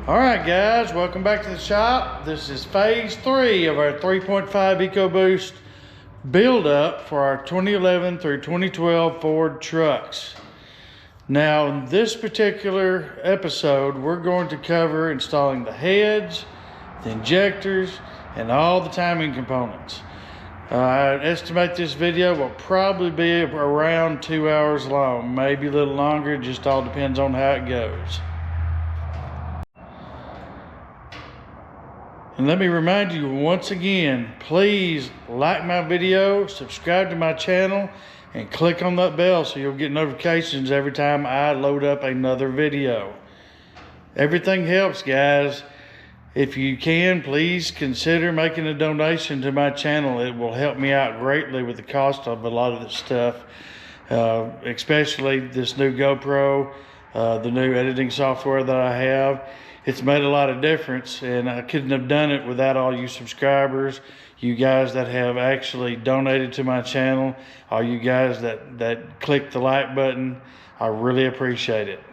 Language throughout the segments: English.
All right, guys, welcome back to the shop. This is phase 3 of our 3.5 EcoBoost build up for our 2011 through 2012 Ford trucks. Now, in this particular episode, we're going to cover installing the heads, the injectors, and all the timing components. I estimate this video will probably be around 2 hours long, maybe a little longer, it just all depends on how it goes. And let me remind you once again, please like my video, subscribe to my channel, and click on that bell so you'll get notifications every time I load up another video. Everything helps, guys. If you can, please consider making a donation to my channel. It will help me out greatly with the cost of a lot of this stuff, especially this new GoPro, the new editing software that I have. It's made a lot of difference, and I couldn't have done it without all you subscribers, you guys that have actually donated to my channel, all you guys that click the like button. I really appreciate it.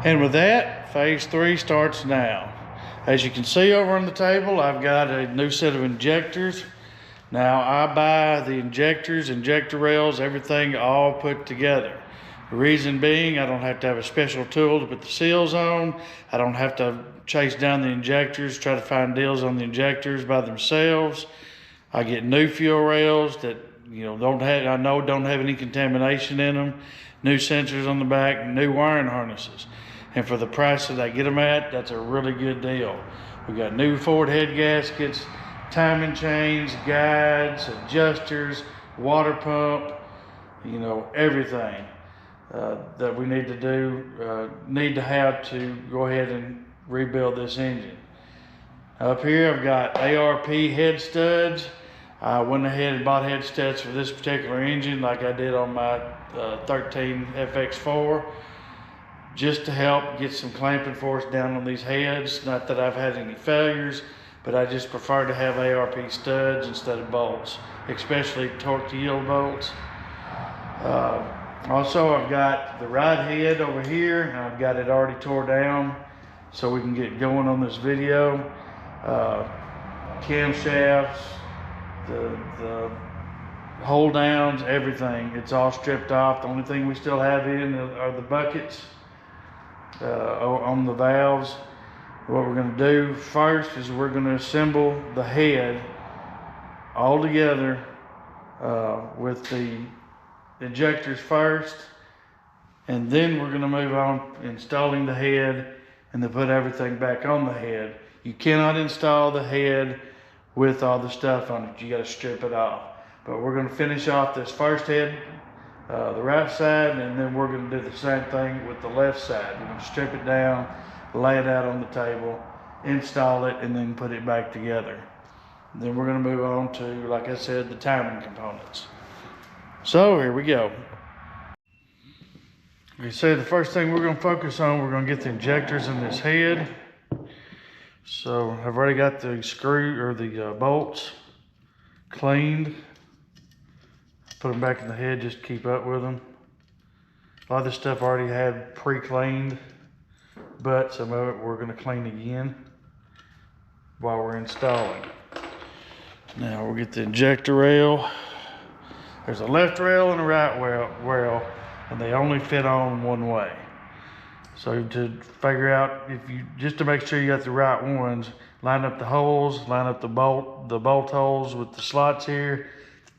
And with that, phase 3 starts now. As you can see over on the table, I've got a new set of injectors. Now, I buy the injectors, injector rails, everything all put together. The reason being, I don't have to have a special tool to put the seals on. I don't have to chase down the injectors, try to find deals on the injectors by themselves. I get new fuel rails that don't have any contamination in them, new sensors on the back, new wiring harnesses. And for the price that I get them at, that's a really good deal. We got new Ford head gaskets, timing chains, guides, adjusters, water pump, everything that we need to have to go ahead and rebuild this engine. Up here I've got ARP head studs. I went ahead and bought head studs for this particular engine like I did on my 13 FX4, just to help get some clamping force down on these heads. Not that I've had any failures, but I just prefer to have ARP studs instead of bolts, especially torque to yield bolts. Also, I've got the rod head over here, and I've got it already tore down so we can get going on this video. Camshafts, the hold downs, everything, it's all stripped off. The only thing we still have in are the buckets on the valves. What we're going to do first is we're going to assemble the head all together with the injectors first, and then we're going to move on installing the head and then put everything back on the head. You cannot install the head with all the stuff on it. You got to strip it off. But we're going to finish off this first head, the right side, and then we're going to do the same thing with the left side. We're going to strip it down, lay it out on the table, install it, and then put it back together. Then we're going to move on to, like I said, the timing components. So here we go. You see, the first thing we're going to focus on, we're going to get the injectors in this head. So I've already got the screw or the bolts cleaned. Put them back in the head just to keep up with them. A lot of this stuff I already had pre-cleaned, but some of it we're going to clean again while we're installing. Now we'll get the injector rail. There's a left rail and a right rail, and they only fit on one way. So to figure out, just to make sure you got the right ones, line up the holes, line up the bolt holes with the slots here,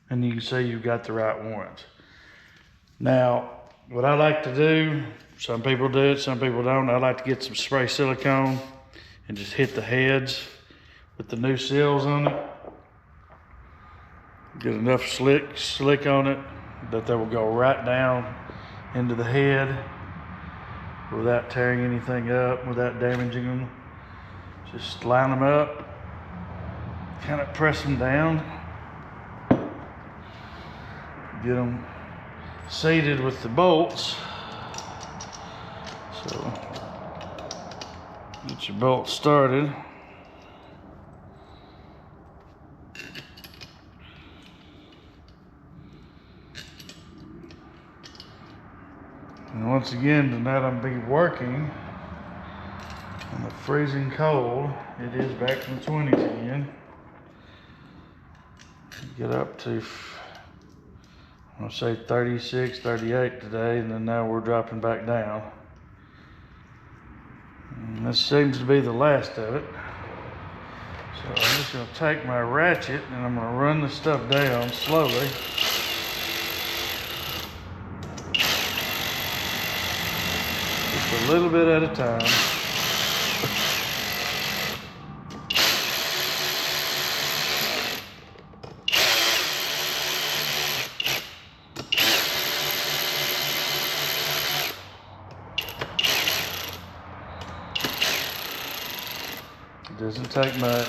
and you can see you've got the right ones. Now, what I like to do, some people do it, some people don't. I like to get some spray silicone and just hit the heads with the new seals on it. Get enough slick on it that they will go right down into the head without tearing anything up, without damaging them. Just line them up, kind of press them down, get them seated with the bolts. So get your bolts started. once again, tonight I'm be working in the freezing cold. It is back in the 20s again. Get up to, I'm gonna say 36, 38 today, and then now we're dropping back down. And this seems to be the last of it. So I'm just gonna take my ratchet and I'm gonna run the stuff down slowly. Just a little bit at a time. It doesn't take much.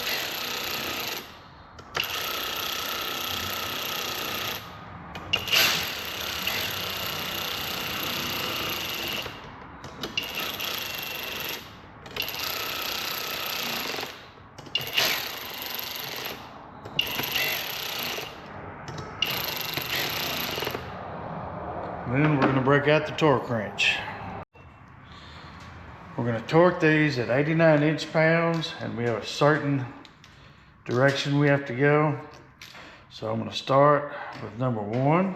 Then we're going to break out the torque wrench. We're going to torque these at 89 inch-pounds, and we have a certain direction we have to go. So I'm going to start with number 1.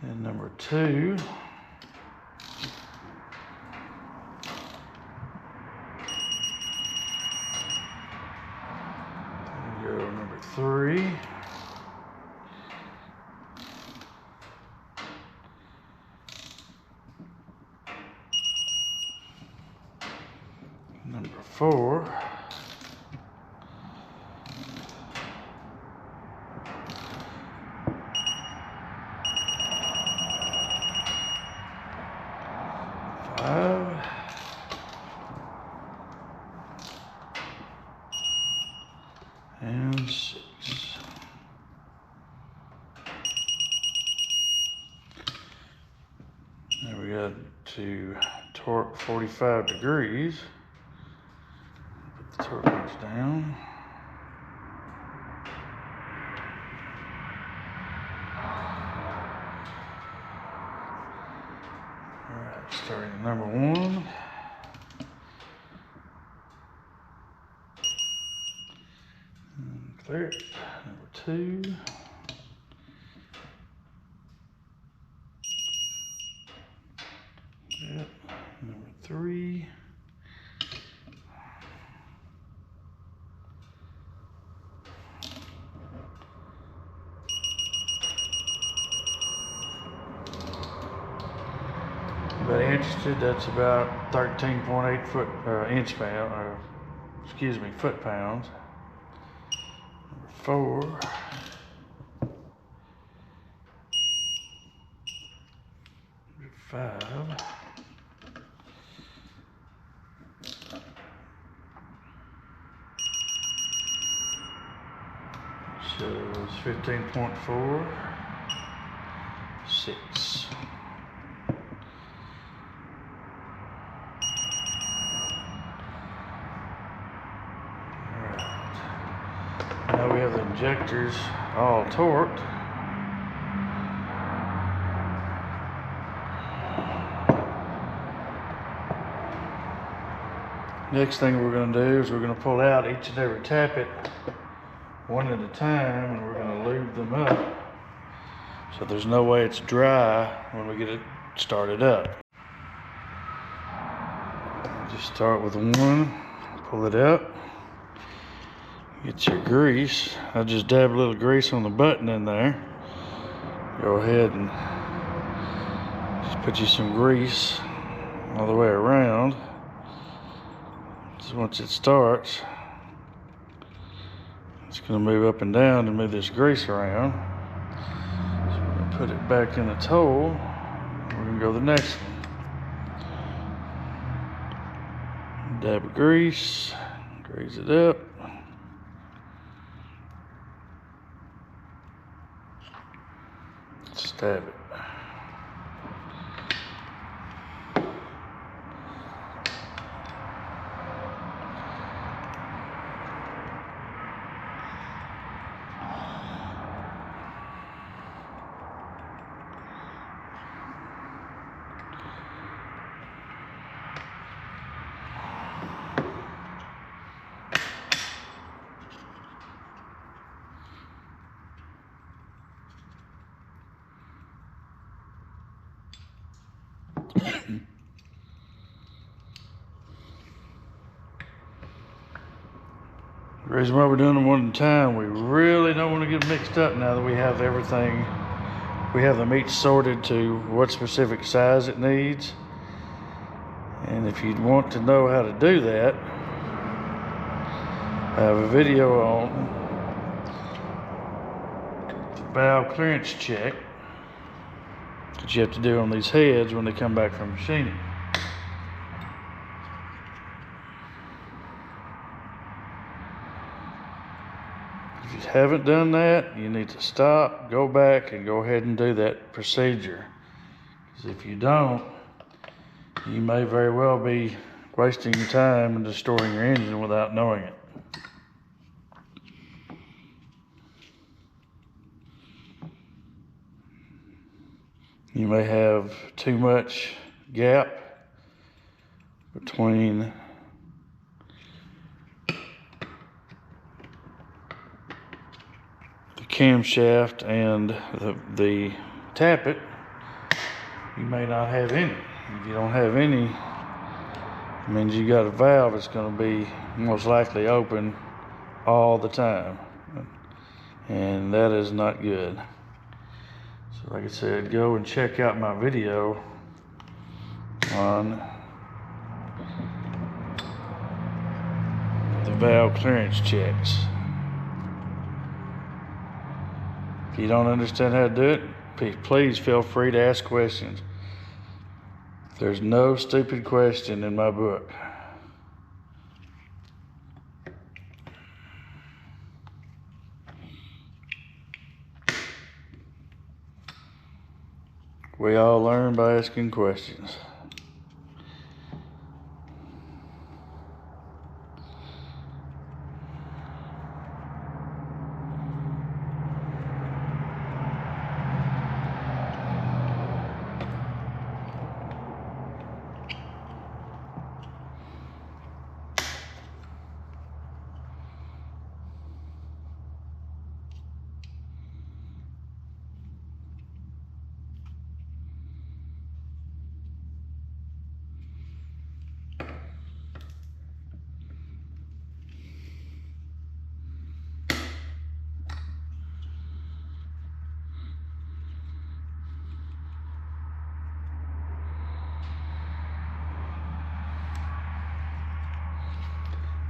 Then number 2. Number 3. Number 4. And 6. Now we got to torque 45 degrees. Put the torque wrench down. All right, starting at number 1. Clear. Number 2. Yep. Number 3. About interested, that's about 13.8 foot pounds. 4. 5. Shows 15.4. 6. Now we have the injectors all torqued. Next thing we're going to do is we're going to pull out each and every tappet one at a time, and we're going to lube them up so there's no way it's dry when we get it started up. Just start with 1, pull it out. Get your grease. I just dab a little grease on the button in there. Go ahead and just put you some grease all the way around. So once it starts, it's going to move up and down to move this grease around. So we're going to put it back in its hole. We're going to go to the next one. Dab of grease, grease it up. Stab it. The reason why we're doing them one at a time, we really don't want to get mixed up now that we have everything. We have them each sorted to what specific size it needs. And if you want to know how to do that, I have a video on the valve clearance check that you have to do on these heads when they come back from machining. If you haven't done that, you need to stop, go back, and go ahead and do that procedure. Because if you don't, you may very well be wasting your time and destroying your engine without knowing it. You may have too much gap between the camshaft and the tappet. You may not have any. If you don't have any, it means you got a valve that's going to be most likely open all the time, and that is not good. So like I said, go and check out my video on the valve clearance checks. If you don't understand how to do it, please feel free to ask questions. There's no stupid question in my book. We all learn by asking questions.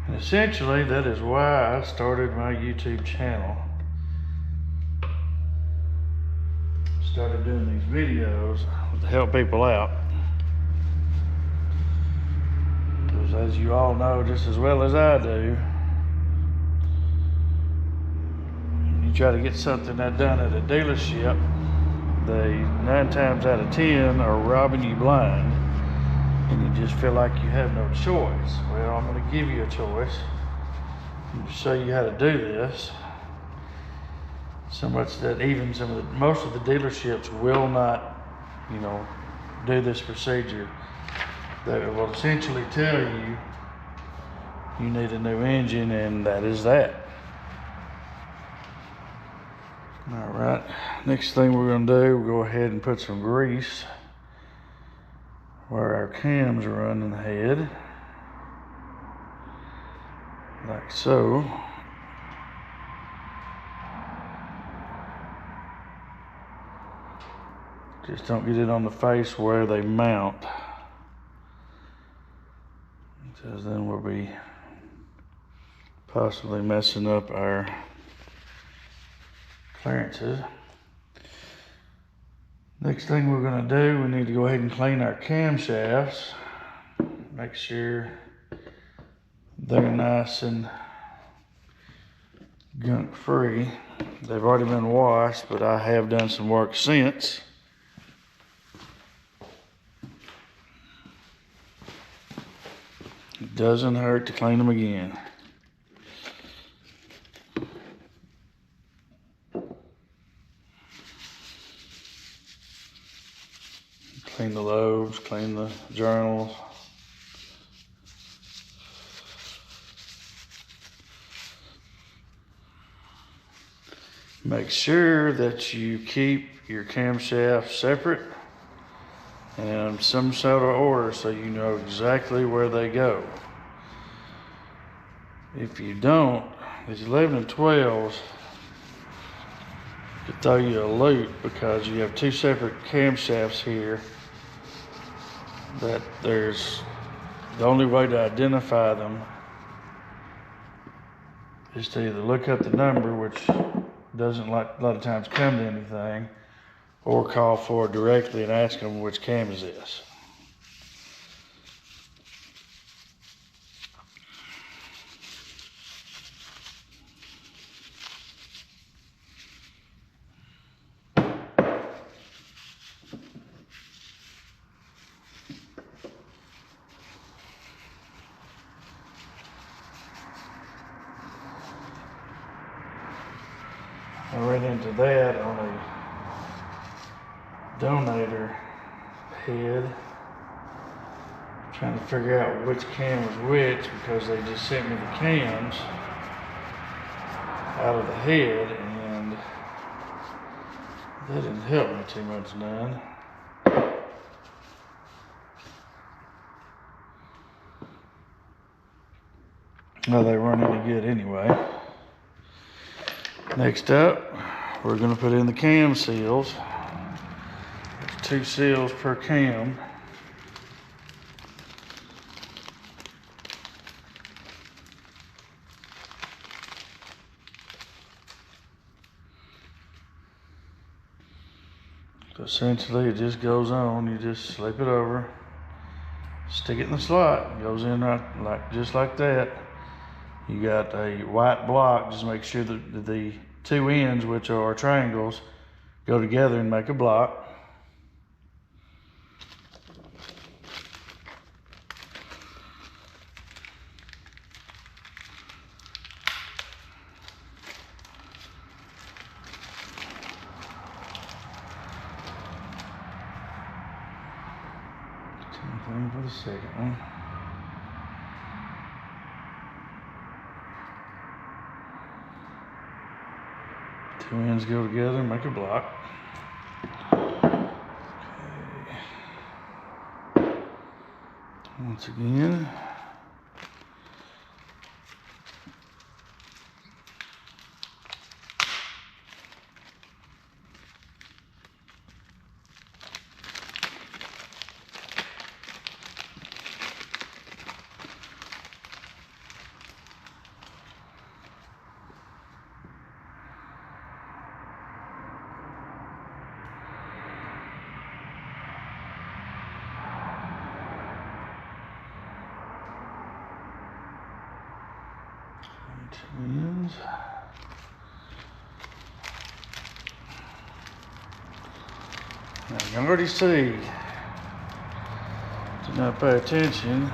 And essentially, that is why I started my YouTube channel. Started doing these videos to help people out. Because as you all know just as well as I do, you try to get something that done at a dealership, they 9 times out of 10 are robbing you blind. And you just feel like you have no choice. Well, I'm going to give you a choice and show you how to do this. So much that even most of the dealerships will not, do this procedure. They will essentially tell you you need a new engine, and that is that. All right. Next thing we're going to do, we'll go ahead and put some grease where our cams run in the head, like so. Just don't get it on the face where they mount, because then we'll be possibly messing up our clearances. Next thing we're going to do, we need to go ahead and clean our camshafts. Make sure they're nice and gunk free. They've already been washed, but I have done some work since. It doesn't hurt to clean them again. Clean the lobes, clean the journals. Make sure that you keep your camshaft separate and some sort of order so you know exactly where they go. If you don't, these 11 and 12s could throw you a loop because you have two separate camshafts here that there's the only way to identify them is to either look up the number, which doesn't a lot of times come to anything, or call for it directly and ask them which cam is this. I ran into that on a donator head, trying to figure out which cam was which because they just sent me the cams out of the head, and that didn't help me too much none. Well, they weren't any good anyway. Next up, we're going to put in the cam seals. There's 2 seals per cam. So essentially it just goes on. You just slip it over, stick it in the slot, it goes in right just like that. You got a white block, just make sure that the 2 ends, which are triangles, go together and make a block. Same thing for the second one. Two ends go together, make a block. Okay. Once again. Ends. Now you can already see, do not pay attention,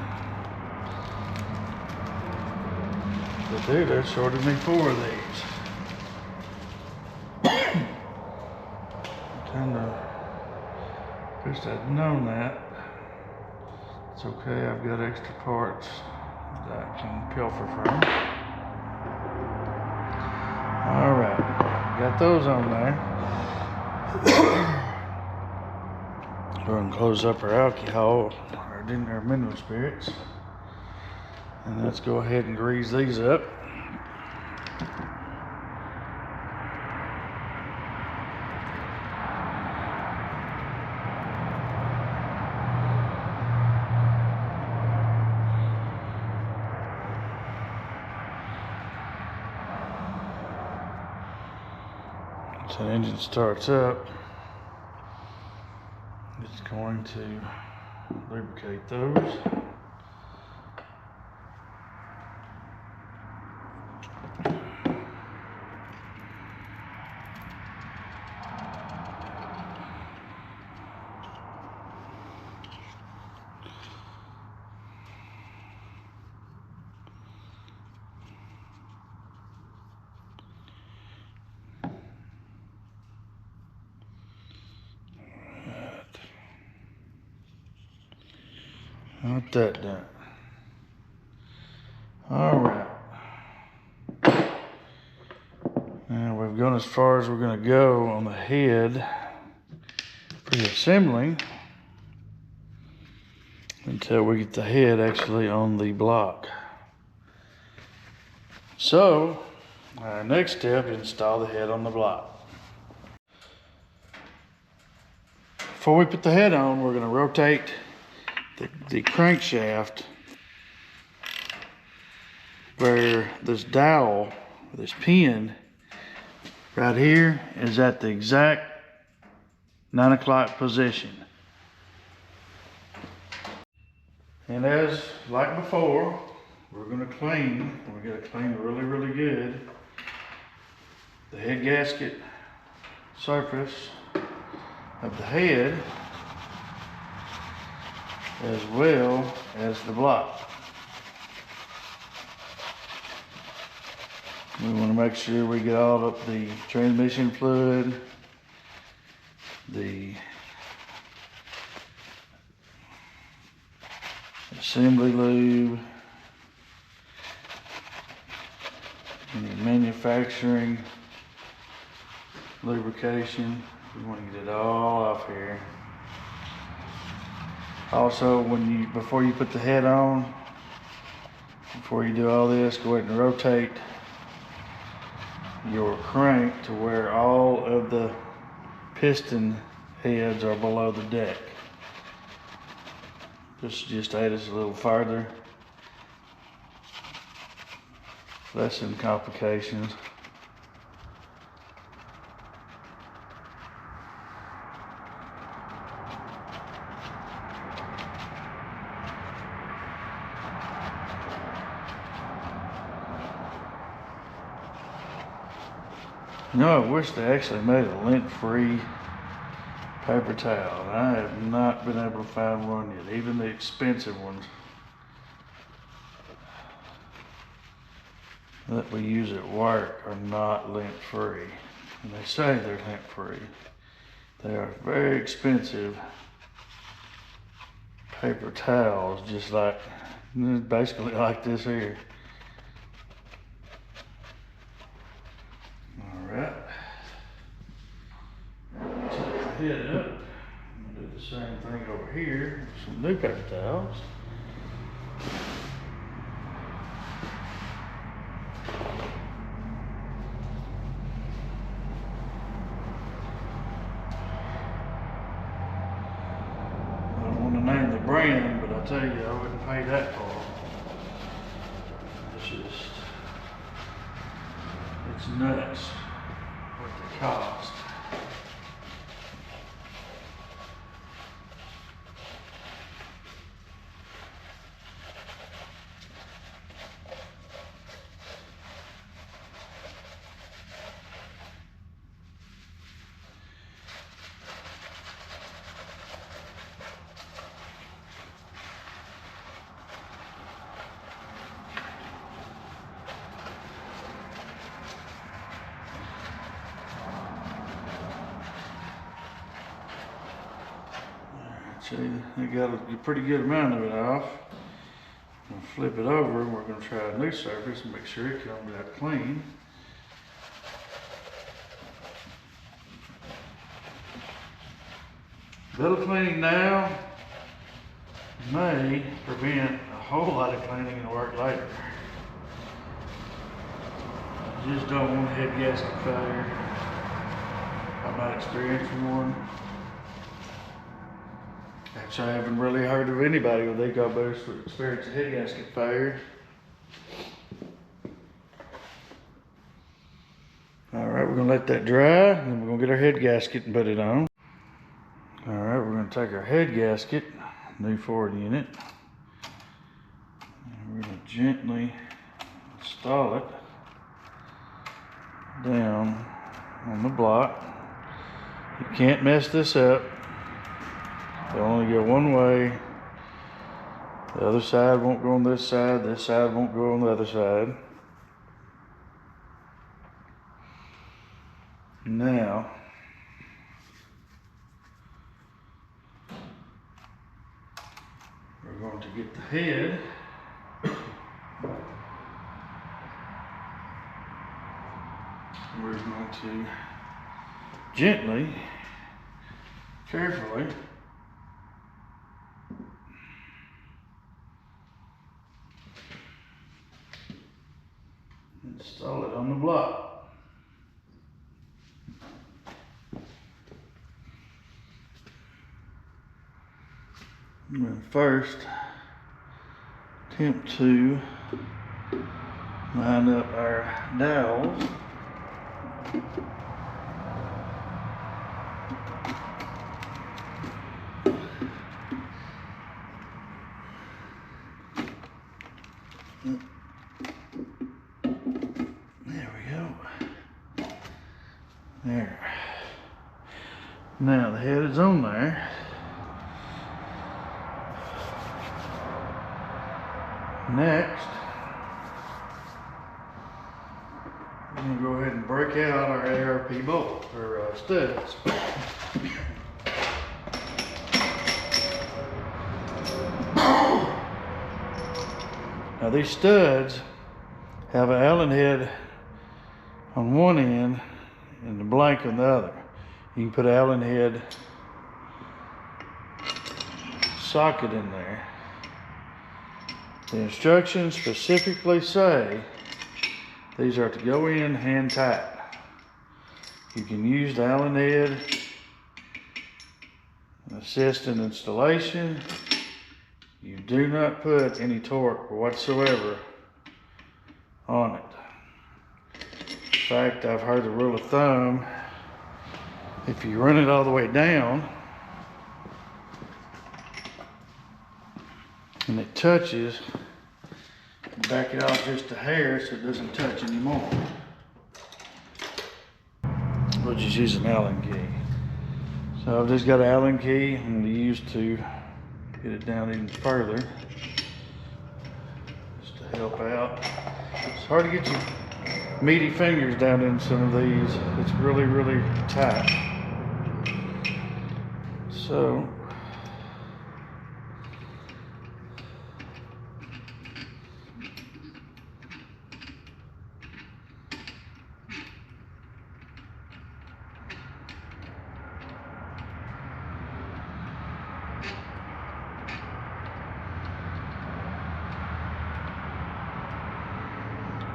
but dude, they shorted me 4 of these. Kinda wish I'd known that. It's okay, I've got extra parts that I can pilfer from. Alright, got those on there. Go ahead and close up our alcohol, our mineral spirits. And let's go ahead and grease these up. So the engine starts up, it's going to lubricate those. Got that done. All right. Now we've gone as far as we're going to go on the head for the assembling. until we get the head actually on the block. So our next step is install the head on the block. Before we put the head on, we're going to rotate the crankshaft where this dowel, this pin right here is at the exact 9 o'clock position. And as like before, we're going to clean. We're going to clean really good the head gasket surface of the head as well as the block. We want to make sure we get all up the transmission fluid, the assembly lube, any manufacturing lubrication. We want to get it all off here. Also, before you put the head on, before you do all this, go ahead and rotate your crank to where all of the piston heads are below the deck. This just aid us a little farther, lessen complications. You know, I wish they actually made a lint-free paper towel. I have not been able to find one yet, even the expensive ones that we use at work are not lint-free. And they say they're lint-free. They are very expensive paper towels, just like, basically like this here. Head up. I'm gonna do the same thing over here with some new paper towels. I don't want to name the brand, but I tell you, I wouldn't pay that for them. It's nuts what they cost. See, they got a pretty good amount of it off. I'm gonna flip it over and we're gonna try a new surface and make sure it comes out clean. Little cleaning now may prevent a whole lot of cleaning and work later. I just don't want head gasket failure. I'm not experiencing one. Actually, I haven't really heard of anybody with EcoBoost who experienced a head gasket failure. All right, we're gonna let that dry, and then we're gonna get our head gasket and put it on. All right, we're gonna take our head gasket, new Ford unit, and we're gonna gently install it down on the block. You can't mess this up. They only go one way. The other side won't go on this side won't go on the other side. Now, we're going to get the head. We're going to gently, carefully install it on the block. I'm going to first attempt to line up our dowels. There we go. There. Now the head is on there. Next, I'm going to go ahead and break out our ARP bolt or studs. Now these studs have an Allen head on one end and the blank on the other. You can put an Allen head socket in there. The instructions specifically say these are to go in hand tight. You can use the Allen head, assist in installation. You do not put any torque whatsoever on it. In fact, I've heard the rule of thumb, if you run it all the way down and it touches, back it off just a hair so it doesn't touch anymore. We'll just use an Allen key. So I've just got an Allen key I'm going to use to get it down even further, just to help out. It's hard to get your meaty fingers down in some of these. It's really, really tight. So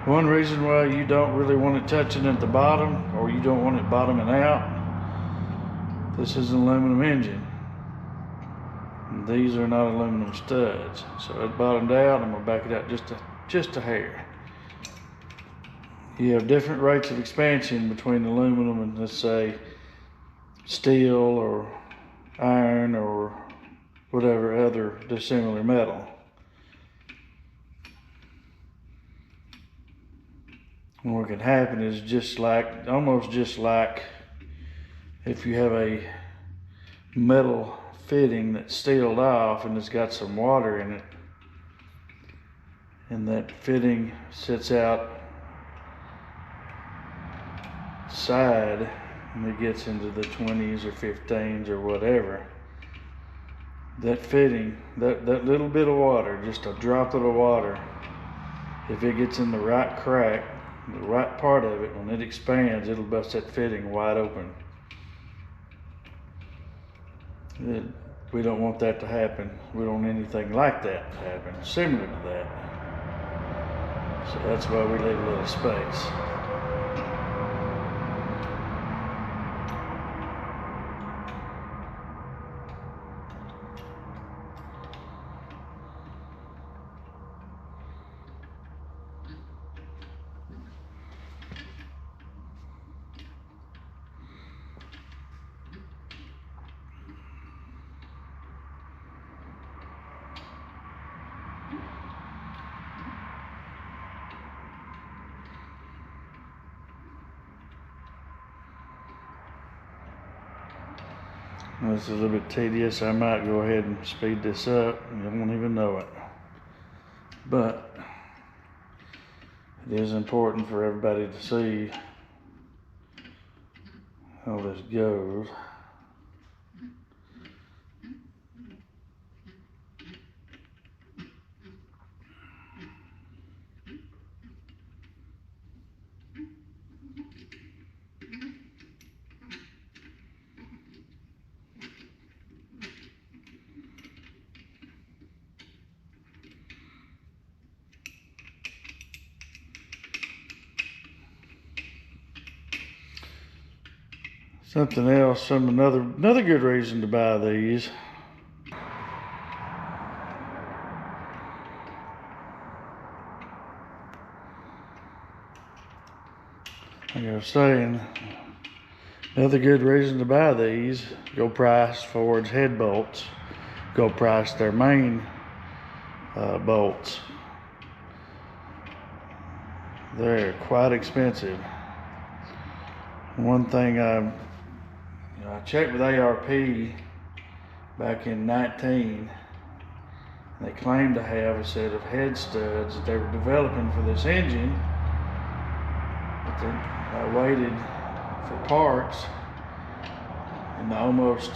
one reason why you don't really want it touching at the bottom, or you don't want it bottoming out, this is an aluminum engine. And these are not aluminum studs. So it bottomed out, I'm gonna back it out just a hair. You have different rates of expansion between aluminum and, let's say, steel or iron or whatever other dissimilar metal. And what can happen is almost just like if you have a metal fitting that's sealed off and it's got some water in it, and that fitting sits out side and it gets into the 20s or 15s or whatever. That fitting, that little bit of water, just a droplet of water, if it gets in the right crack, the right part of it, when it expands, it'll bust that fitting wide open. We don't want that to happen. We don't want anything like that to happen, similar to that. So that's why we leave a little space. It's a little bit tedious. I might go ahead and speed this up and you won't even know it. But it is important for everybody to see how this goes. Something else, another good reason to buy these. Like I was saying, another good reason to buy these, go price Ford's head bolts, go price their main bolts. They're quite expensive. One thing I checked with ARP back in 19, and they claimed to have a set of head studs that they were developing for this engine. But I waited for parts in the almost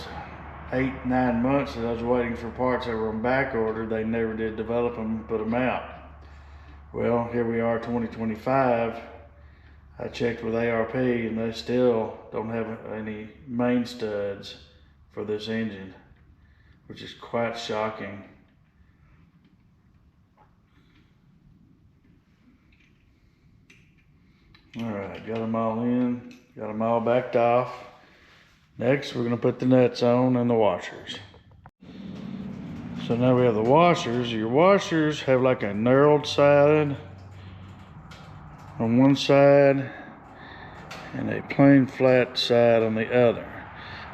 8-9 months that I was waiting for parts that were on back order. They never did develop them and put them out. Well, here we are, 2025. I checked with ARP and they still don't have any main studs for this engine, which is quite shocking. All right, got them all in, got them all backed off. Next, we're gonna put the nuts on and the washers. So now we have the washers. Your washers have like a knurled side on one side and a plain flat side on the other.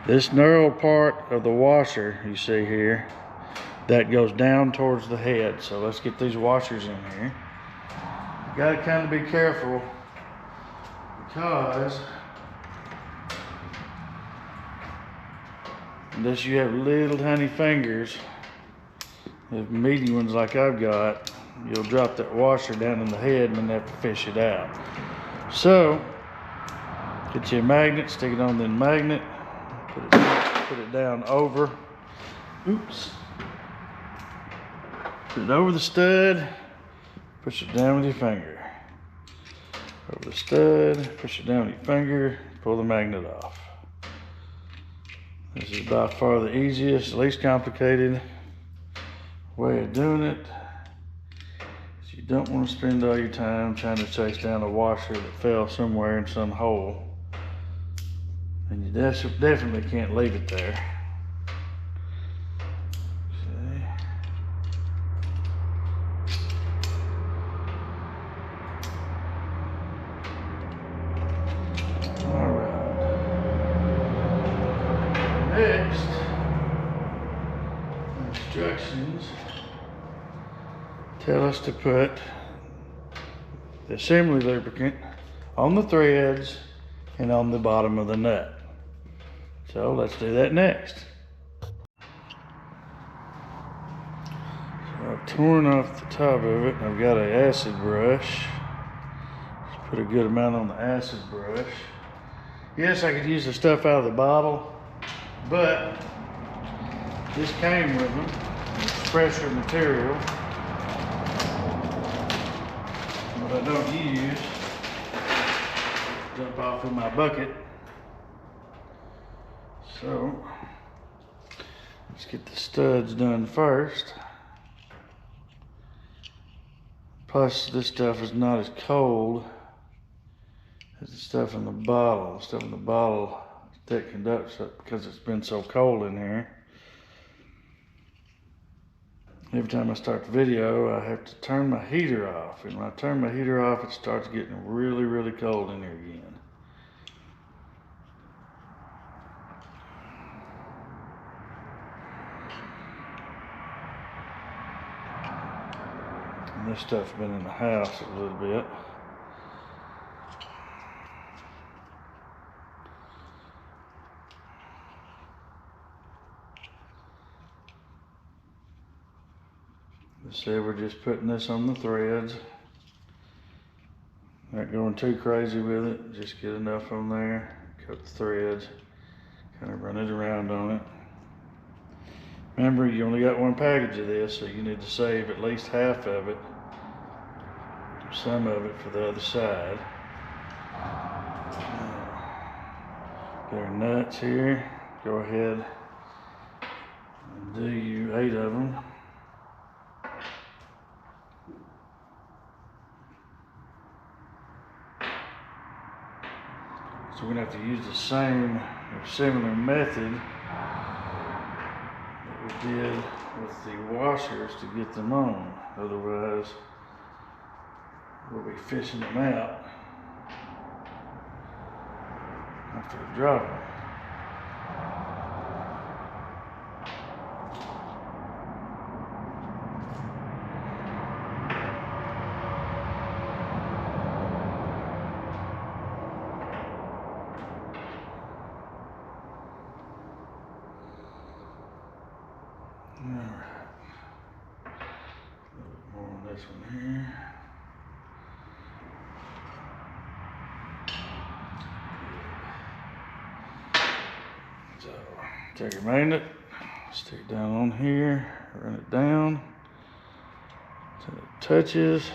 This knurled part of the washer you see here, that goes down towards the head. So let's get these washers in here. You gotta kind of be careful because unless you have little tiny fingers, if meaty ones like I've got, you'll drop that washer down in the head and then have to fish it out. So, get you a magnet, stick it on the magnet, put it down over, oops, put it over the stud, push it down with your finger. Over the stud, push it down with your finger, pull the magnet off. This is by far the easiest, least complicated way of doing it. You don't want to spend all your time trying to chase down a washer that fell somewhere in some hole. And you definitely can't leave it there. Okay. All right. Next, instructions tell us to put the assembly lubricant on the threads and on the bottom of the nut. So let's do that next. So I've torn off the top of it and I've got an acid brush. Just put a good amount on the acid brush. Yes, I could use the stuff out of the bottle, but this came with them. It's pressure material. What I don't use, dump off in my bucket. So, let's get the studs done first. Plus, this stuff is not as cold as the stuff in the bottle. The stuff in the bottle that conducts because it's been so cold in here. Every time I start the video, I have to turn my heater off. And when I turn my heater off, it starts getting really, really cold in here again. And this stuff's been in the house a little bit. So we're just putting this on the threads. Not going too crazy with it. Just get enough on there. Cut the threads. Kind of run it around on it. Remember, you only got one package of this, so you need to save at least half of it. Some of it for the other side. Got our nuts here. Go ahead and do you 8 of them. So we're gonna have to use the same a similar method that we did with the washers to get them on. Otherwise, we'll be fishing them out after we drop them. This one here. So take your magnet, stick it down on here, run it down till it touches.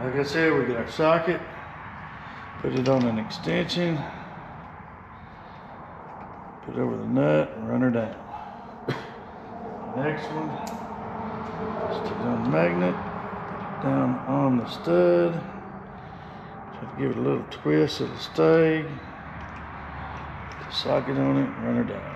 Like I said, we get our socket, put it on an extension. Put over the nut and run her down. Next one, stick it on the magnet, put it down on the stud. Try to give it a little twist so it'll stay. Put the socket on it and run her down.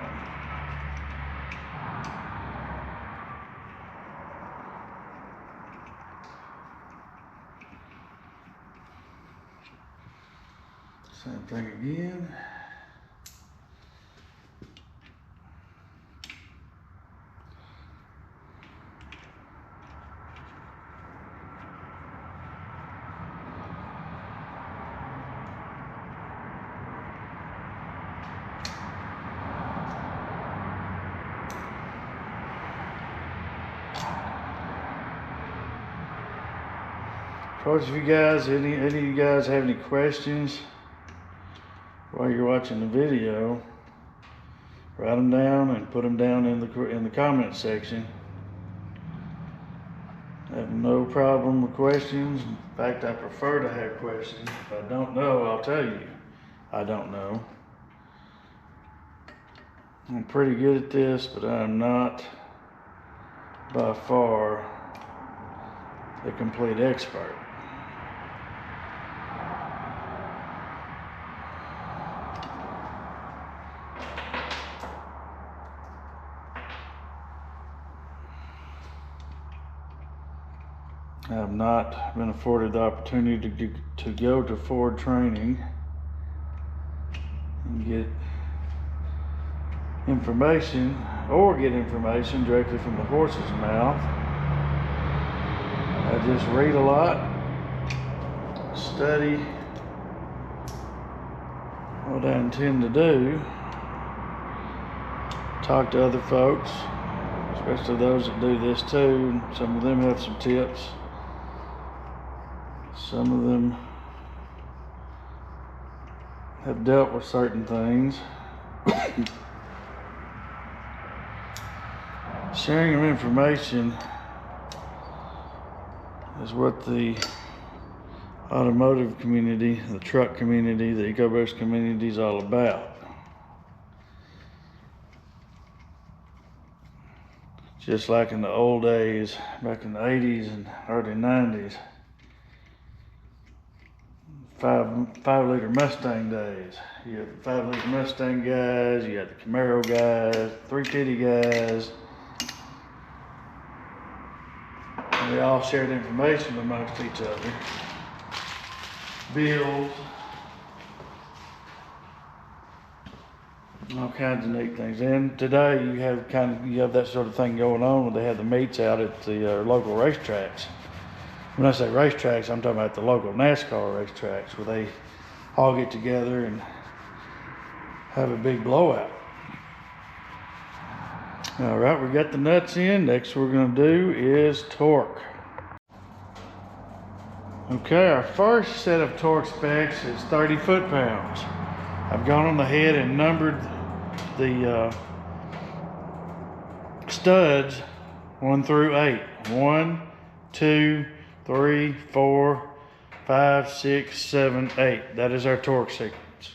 Same thing again. Of course, if you guys, any of you guys have any questions while you're watching the video, write them down and put them down in the comment section. I have no problem with questions. In fact, I prefer to have questions. If I don't know, I'll tell you I don't know. I'm pretty good at this, but I'm not by far a complete expert. I have not been afforded the opportunity to go to Ford training and get information directly from the horse's mouth. I just read a lot, study what I intend to do, talk to other folks, especially those that do this too. Some of them have some tips. Some of them have dealt with certain things. Sharing of information is what the automotive community, the truck community, the Ecoboost community is all about. Just like in the old days, back in the 80s and early 90s. 5-liter Mustang days. You had the 5-liter Mustang guys, you had the Camaro guys, 350 guys. And we all shared information amongst each other. Bills. All kinds of neat things. And today you have that sort of thing going on where they have the meets out at the local racetracks. When I say racetracks, I'm talking about the local NASCAR racetracks where they all get together and have a big blowout. All right, we got the nuts in. Next we're gonna do is torque. Okay, our first set of torque specs is 30 foot-pounds. I've gone on ahead and numbered the studs 1 through 8. 1, 2, 3, 4, 5, 6, 7, 8. That is our torque sequence.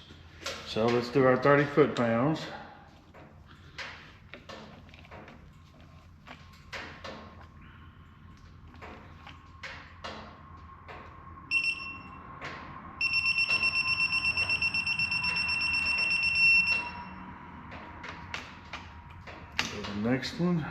So let's do our 30 foot-pounds. next one.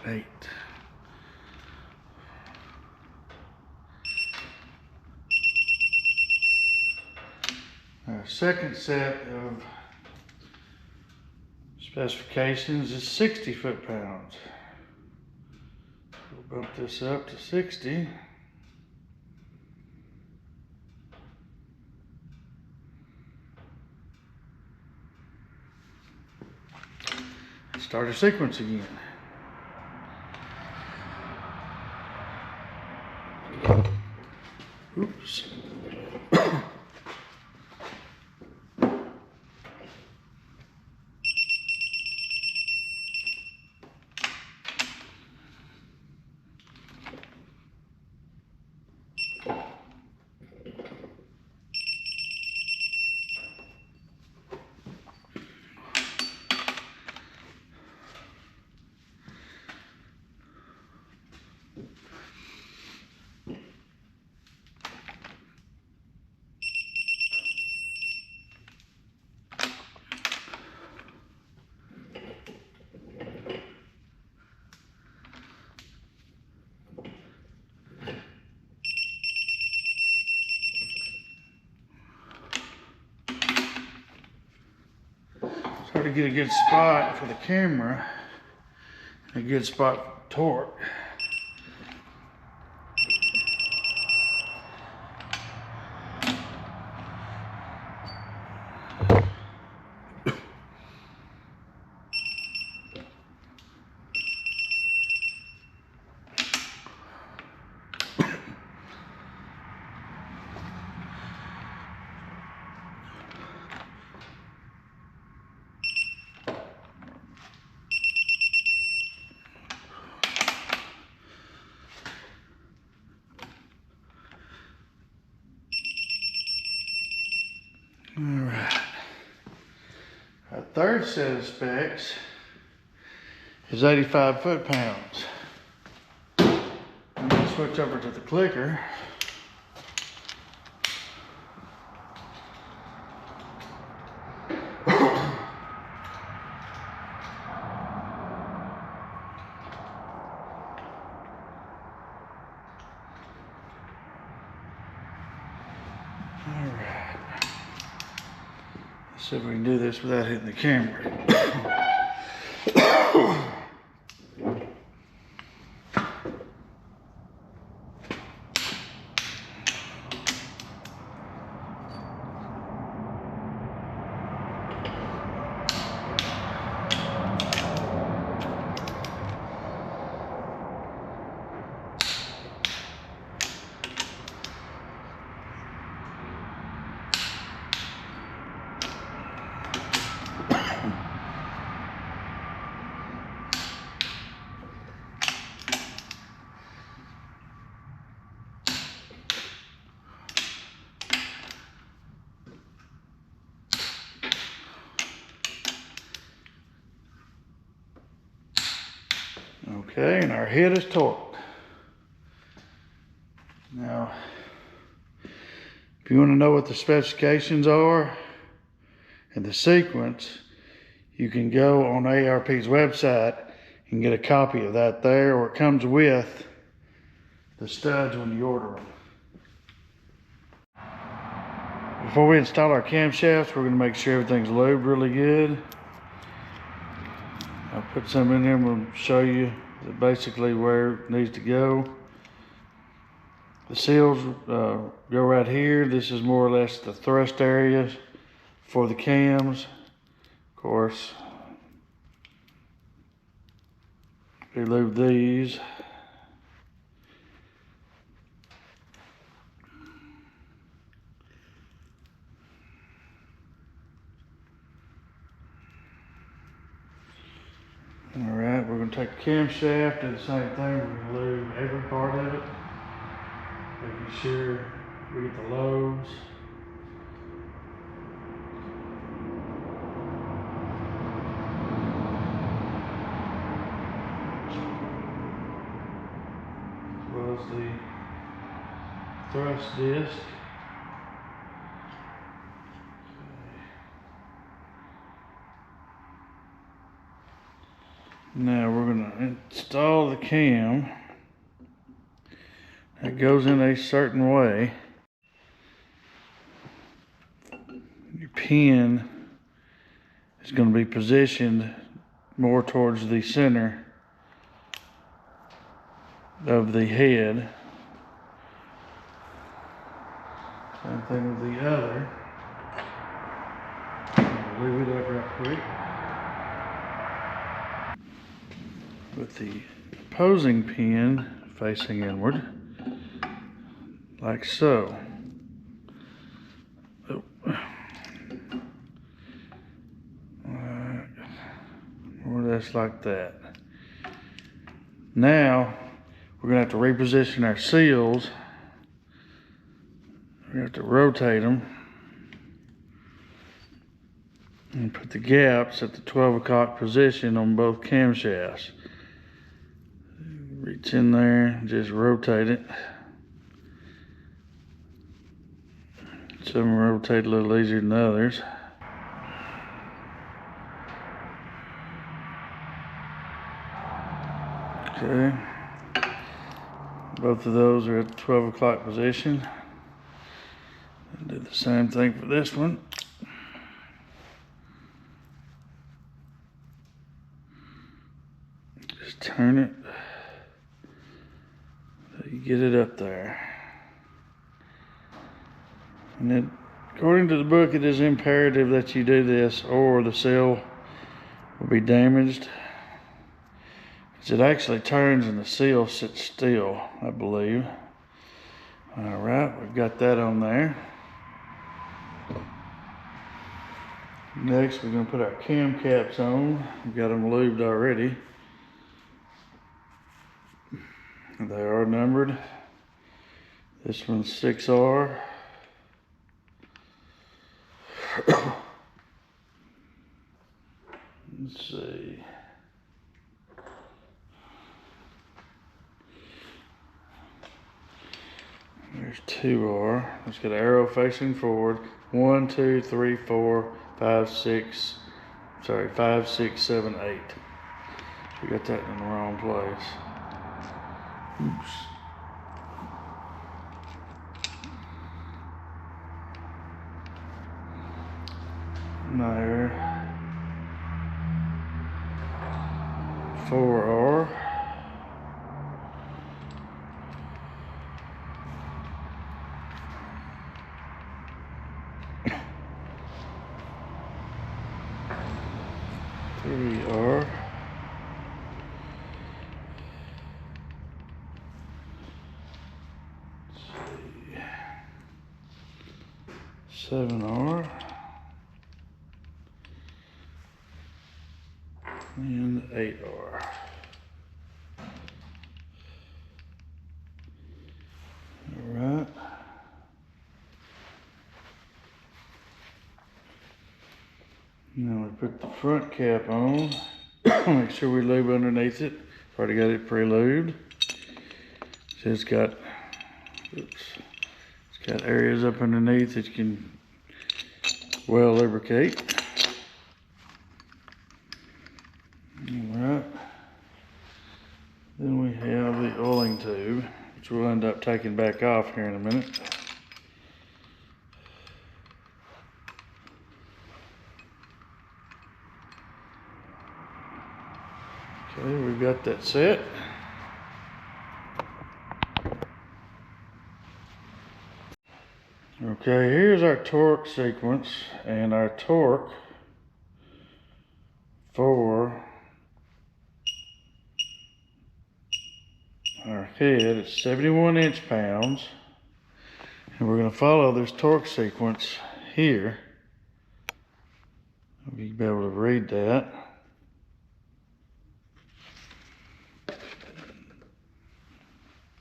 Eight. Our second set of specifications is 60 foot-pounds. We'll bump this up to 60. Start our sequence again. Oops. Hard to get a good spot for the camera, a good spot for torque. All right, our third set of specs is 85 foot-pounds. I'm gonna switch over to the clicker. See if we can do this without hitting the camera. Okay, and our head is torqued. Now, if you want to know what the specifications are and the sequence, you can go on ARP's website and get a copy of that there, or it comes with the studs when you order them. Before we install our camshafts, we're going to make sure everything's lubed really good. I'll put some in here and we'll show you basically where it needs to go. The seals go right here. This is more or less the thrust areas for the cams. Of course, we lube these. Alright, we're going to take the camshaft, do the same thing. We're going to lube every part of it, making sure we get the lobes. As well as the thrust disc. Now we're going to install the cam. It goes in a certain way. Your pin is going to be positioned more towards the center of the head. Same thing with the other. Leave it up right quick. With the opposing pin facing inward, like so. Oh. More or less like that. Now, we're going to have to reposition our seals. We're going to have to rotate them and put the gaps at the 12 o'clock position on both camshafts. Reach in there and just rotate it. Some of them rotate a little easier than others. Okay. Both of those are at the 12 o'clock position. I'll do the same thing for this one. Just turn it. You get it up there. And then, according to the book, it is imperative that you do this or the seal will be damaged. Because it actually turns and the seal sits still, I believe. Alright, we've got that on there. Next, we're going to put our cam caps on. We've got them lubed already. They are numbered. This one's 6R. Let's see. There's 2R. Let's get an arrow facing forward. 1, 2, 3, 4, 5, 6. Sorry, 5, 6, 7, 8. We got that in the wrong place. Oops. There. 4R. Three R. 7R. And 8R. Alright. Now we put the front cap on. Make sure we lube underneath it. Already got it pre-lubed. So it's got, oops, it's got areas up underneath that you can well lubricate. Alright. Then we have the oiling tube, which we'll end up taking back off here in a minute. we've got that set. Okay, here's our torque sequence, and our torque for our head is 71 inch-pounds, and we're going to follow this torque sequence here. You'll be able to read that.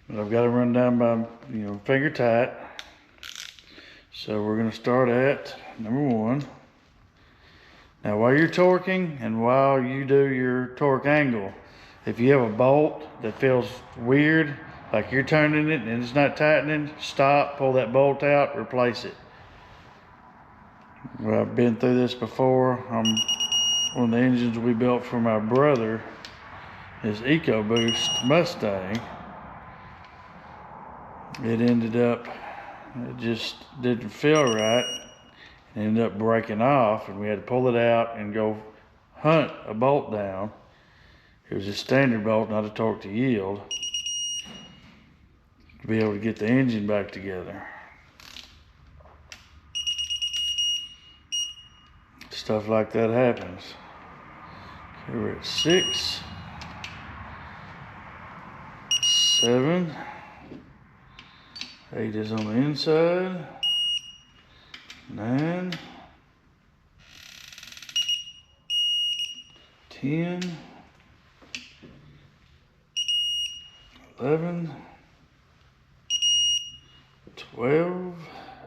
But I've got to run down by, finger tight. So we're going to start at number 1. Now while you're torquing and while you do your torque angle, if you have a bolt that feels weird, like you're turning it and it's not tightening, stop, pull that bolt out, replace it. Well, I've been through this before. One of the engines we built for my brother, his EcoBoost Mustang. It ended up, it just didn't feel right. It ended up breaking off, and we had to pull it out and go hunt a bolt down. It was a standard bolt, not a torque to yield, to be able to get the engine back together. Stuff like that happens. Okay, we're at 6, 7, 8 is on the inside, 9, 10, 11, 12,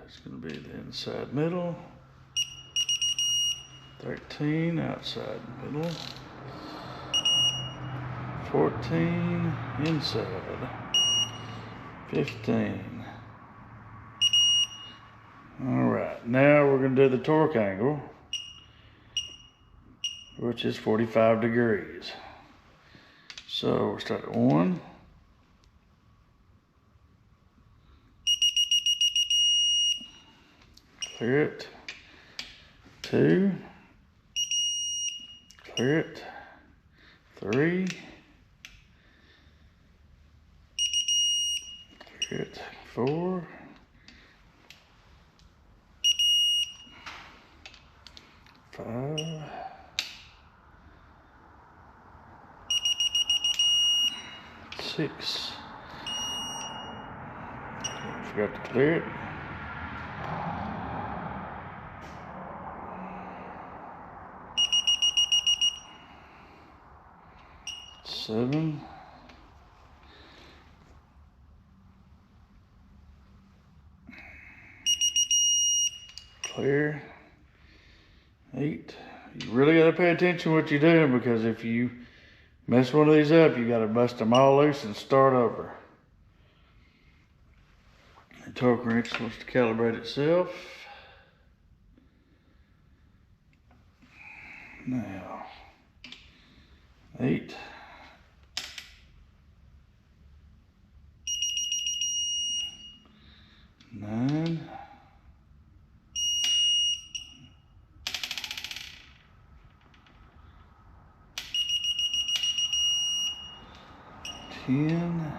it's going to be the inside middle, 13, outside middle, 14, inside, 15. Alright, now we're going to do the torque angle, which is 45 degrees. So we'll start at 1, clear it, 2, clear it, 3, clear it, 4, 5, 6, forgot to clear it, 7, 8. You really got to pay attention to what you're doing, because if you mess one of these up, you got to bust them all loose and start over. The torque wrench wants to calibrate itself. Now, 8, 9, 10,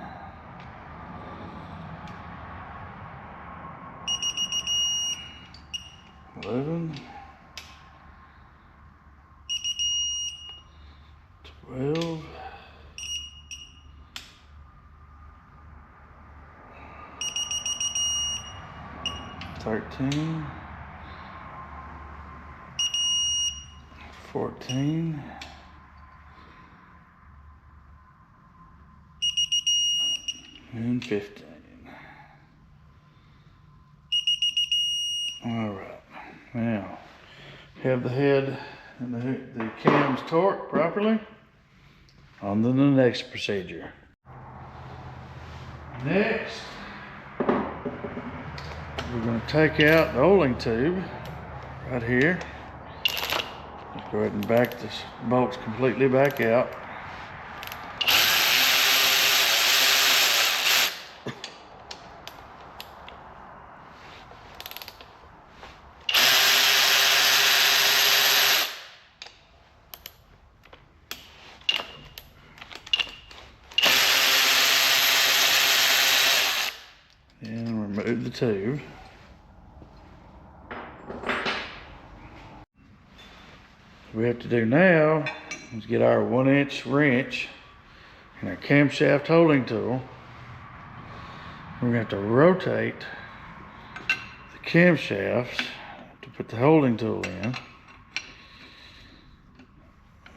11, 12, 13, 14, 15. All right, now have the head and the cams torqued properly. On to the next procedure. Next, we're going to take out the oiling tube right here. Let's go ahead and back this bolts completely back out. remove the tube. What we have to do now is get our 1-inch wrench and our camshaft holding tool. We're gonna have to rotate the camshafts to put the holding tool in.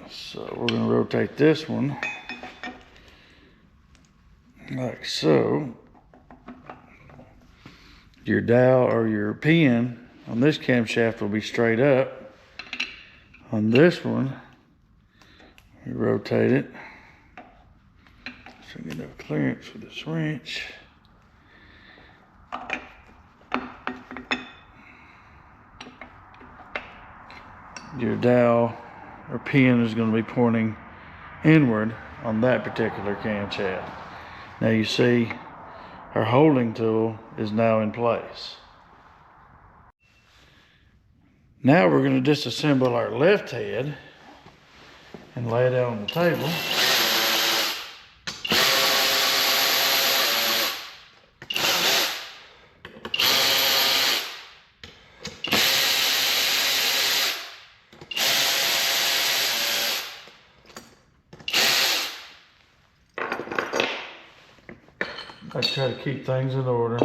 So we're gonna rotate this one like so. Your dowel or your pin on this camshaft will be straight up. On this one, we rotate it so we get enough clearance for this wrench. Your dowel or pin is going to be pointing inward on that particular camshaft. Now you see our holding tool is now in place. Now we're going to disassemble our left head and lay it out on the table. I try to keep things in order,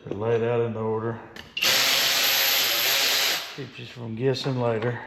lay it out in order. Keeps you from guessing later.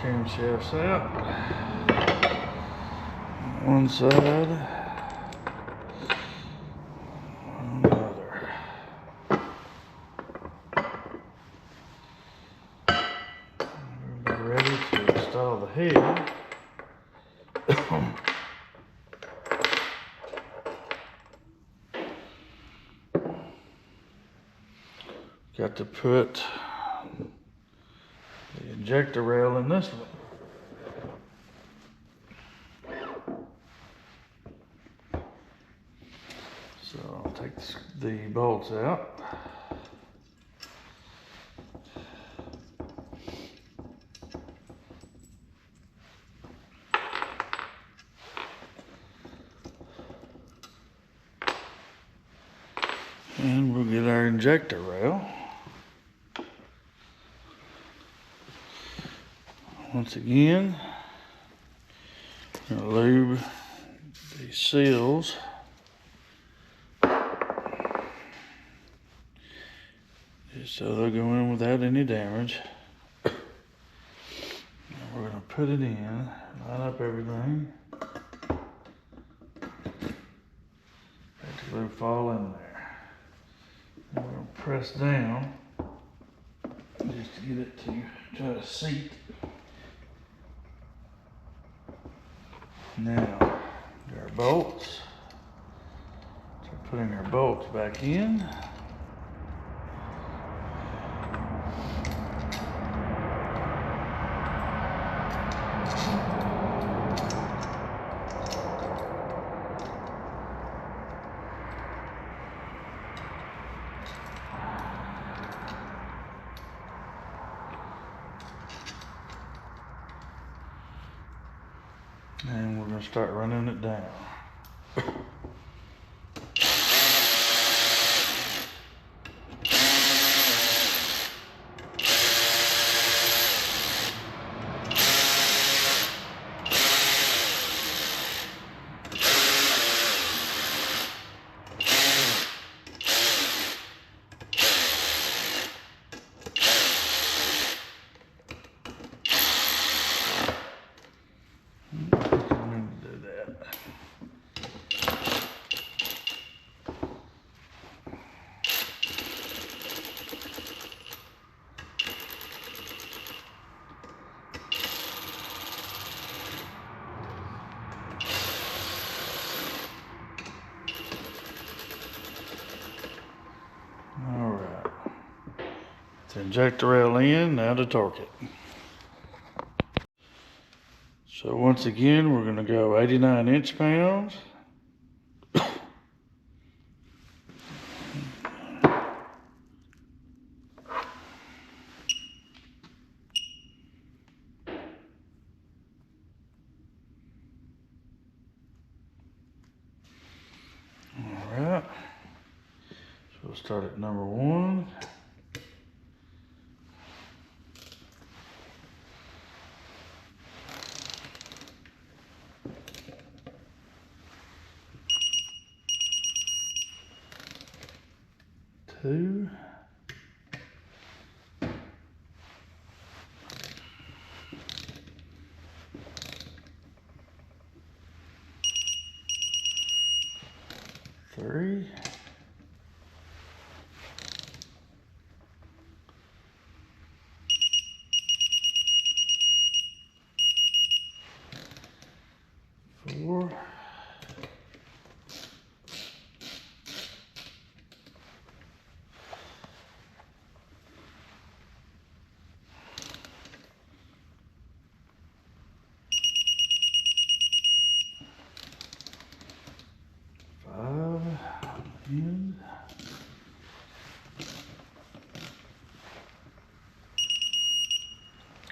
Camshafts out. One side. Another. We're ready to install the head. Got to put the injector rail in this one. So I'll take the bolts out. And we'll get our injector rail. Once again, I'm going to lube the seals. Just so they'll go in without any damage. And we're going to put it in, line up everything. Let it fall in there. And we're going to press down just to get it to try to seat. Now, got our bolts. So putting our bolts back in. And we're going to start running it down. the injector rail in, now to torque it. So once again, we're going to go 89 inch-pounds. Alright, so we'll start at number 1. Two. Three. Four. 5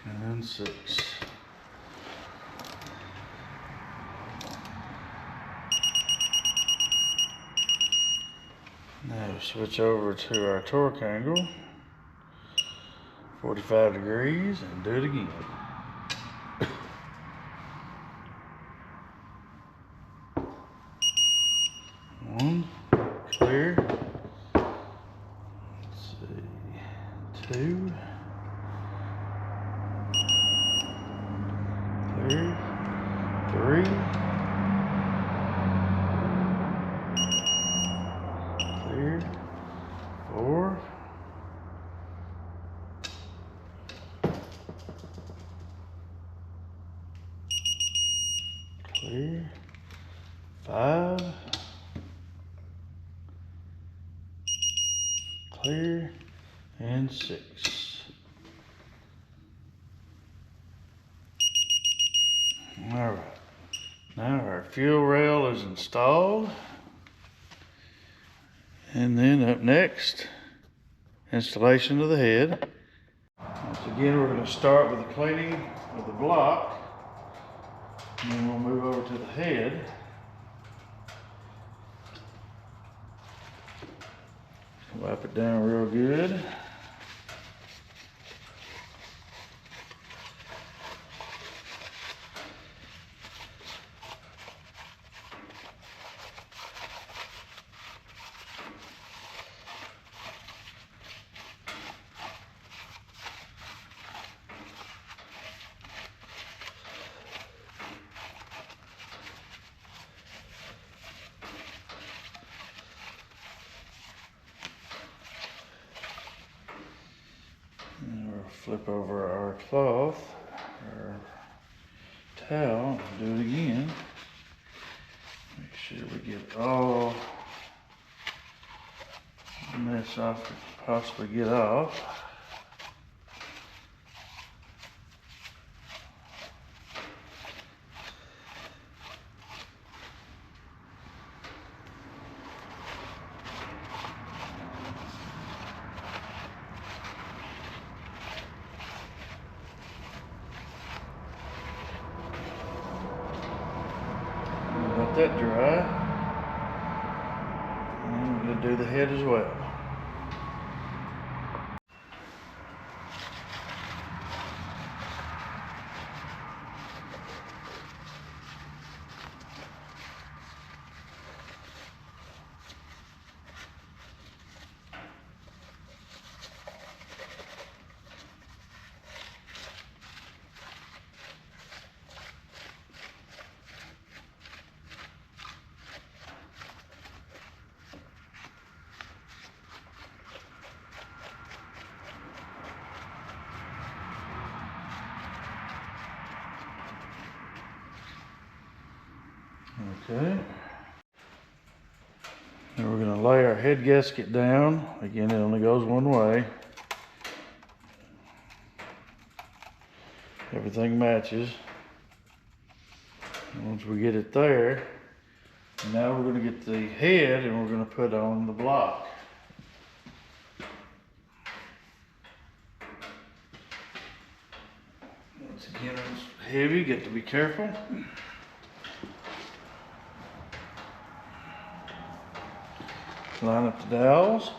and 6. Now switch over to our torque angle, 45 degrees, and do it again. One, clear. Let's see, 2, clear, 3, clear, 4, clear, 5, clear, and 6. All right, now our fuel rail is installed. And then up next, installation of the head. Once again, we're going to start with the cleaning of the block. And then we'll move over to the head. Wipe it down real good. Flip over our cloth, our towel, and do it again. Make sure we get all the mess off we can possibly get off. Let that dry, and we're going to do the head as well. Okay. Now we're going to lay our head gasket down. Again, it only goes one way. everything matches. And once we get it there, now we're going to get the head and we're going to put on the block. Once again, it's heavy, you got to be careful. Line up the dowels.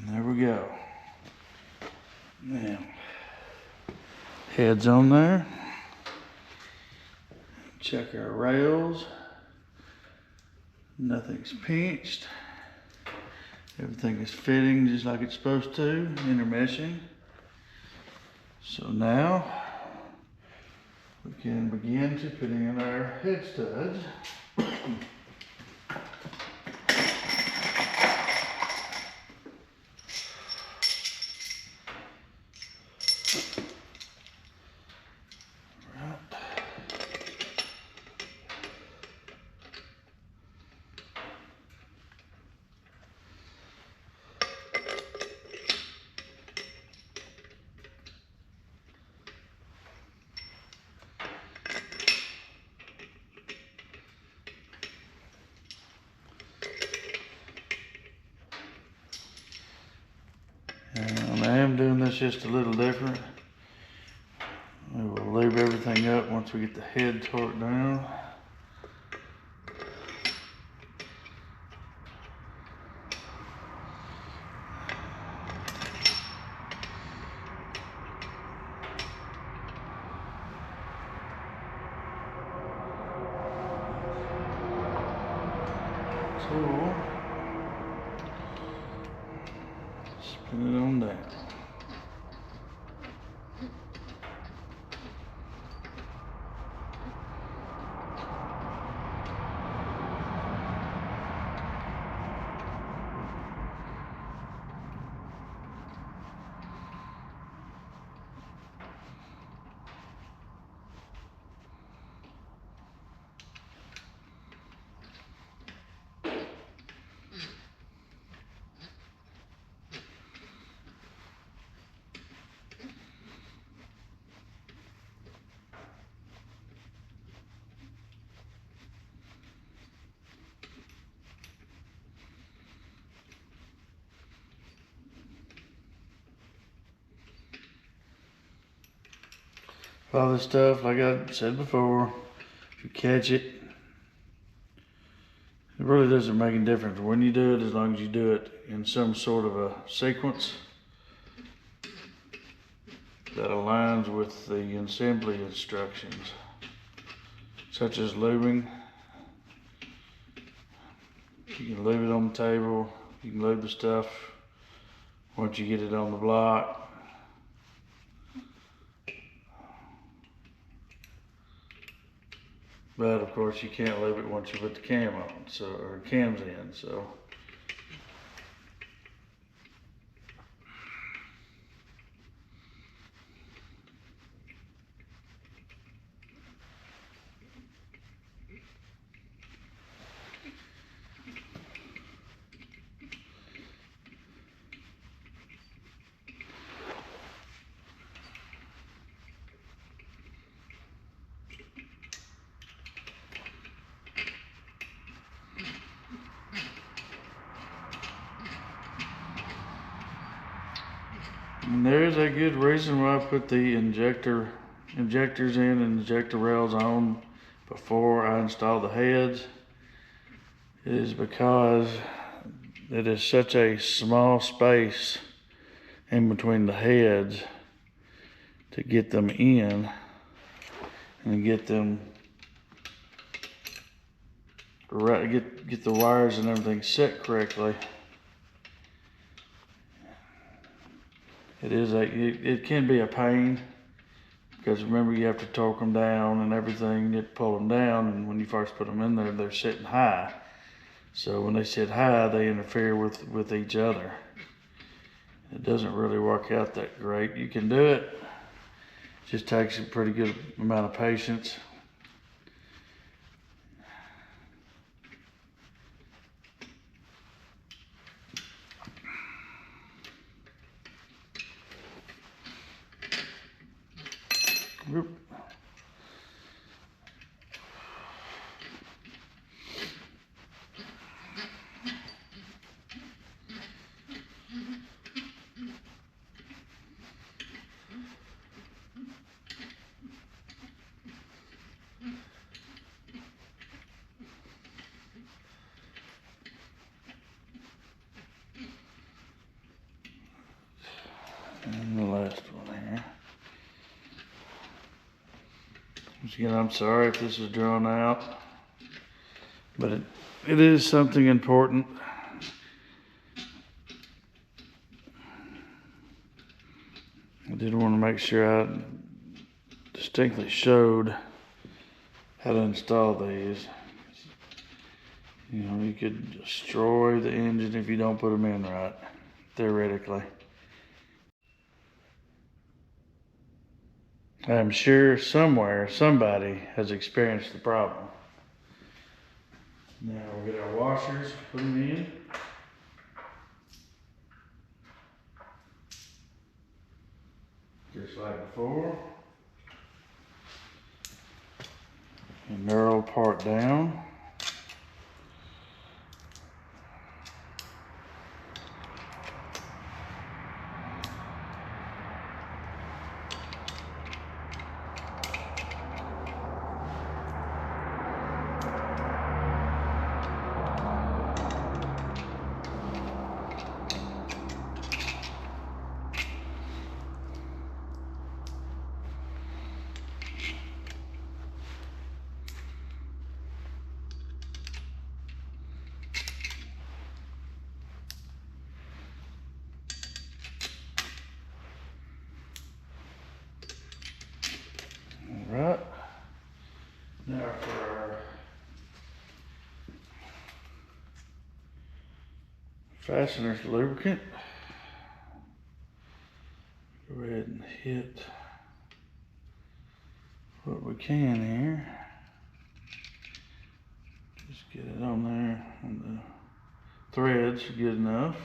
There we go. Now, head's on there. Check our rails. Nothing's pinched. Everything is fitting just like it's supposed to, intermeshing. So now, we can begin to put in our head studs. And I am doing this just a little different. We will lube everything up once we get the head torqued down. So, spin it on down. All this stuff, like I said before, if you catch it, it really doesn't make any difference when you do it, as long as you do it in some sort of a sequence that aligns with the assembly instructions, such as lubing. You can lube it on the table, you can lube the stuff once you get it on the block. But of course you can't lube it once you put the cam on, so, or cams in, so. And there's a good reason why I put the injectors in and injector rails on before I install the heads. It is because it is such a small space in between the heads to get them in and get them right, get the wires and everything set correctly. It can be a pain Because remember, you have to torque them down and everything. You have to pull them down, and when you first put them in there, they're sitting high. So when they sit high, they interfere with each other. It doesn't really work out that great. You can do it. It just takes a pretty good amount of patience. Whoop. And the last one here. Once again, I'm sorry if this is drawn out, but it is something important. I did want to make sure I distinctly showed how to install these. You know, you could destroy the engine if you don't put them in right, theoretically. I'm sure somewhere, somebody has experienced the problem. Now we'll get our washers, put them in. Just like before. And knurl part down. Right. Now for our fasteners lubricant, go ahead and hit what we can here. Just get it on there, and the threads are good enough.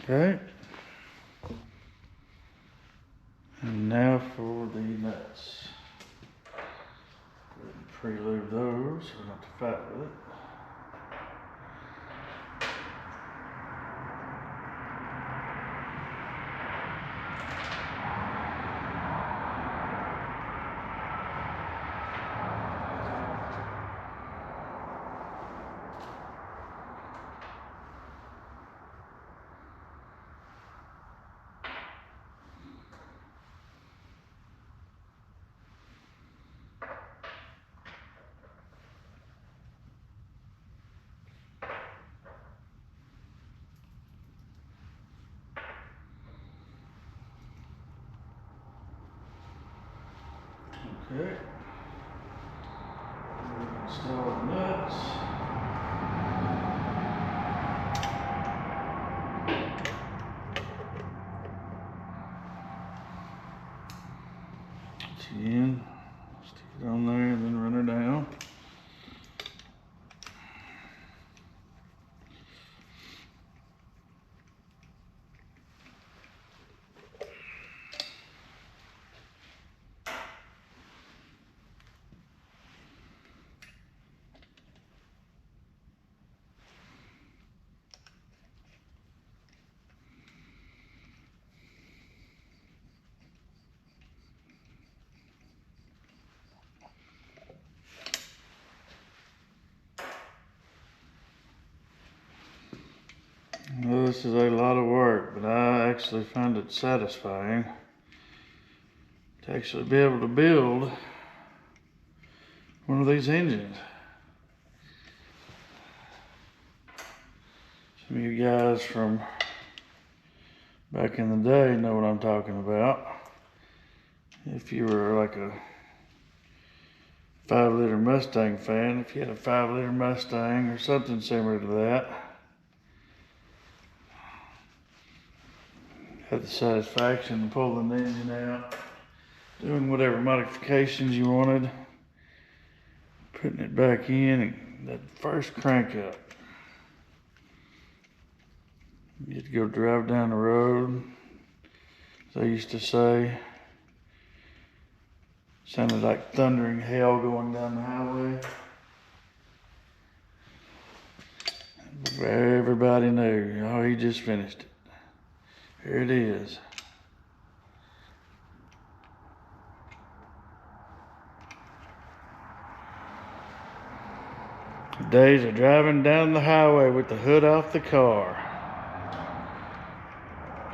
Okay. And now for the nuts. Go ahead and pre-lube those so not to fight with it. Okay. Install the nuts. Again, stick it on there and then run her down. this is a lot of work, but I actually find it satisfying to actually be able to build one of these engines. Some of you guys from back in the day know what I'm talking about. If you were like a 5-liter Mustang fan, if you had a 5-liter Mustang or something similar to that, had the satisfaction of pulling the engine out, doing whatever modifications you wanted, putting it back in, and that first crank up. You'd go drive down the road, as I used to say. Sounded like thundering hail going down the highway. Everybody knew, oh, he just finished it. Here it is. Days of driving down the highway with the hood off the car,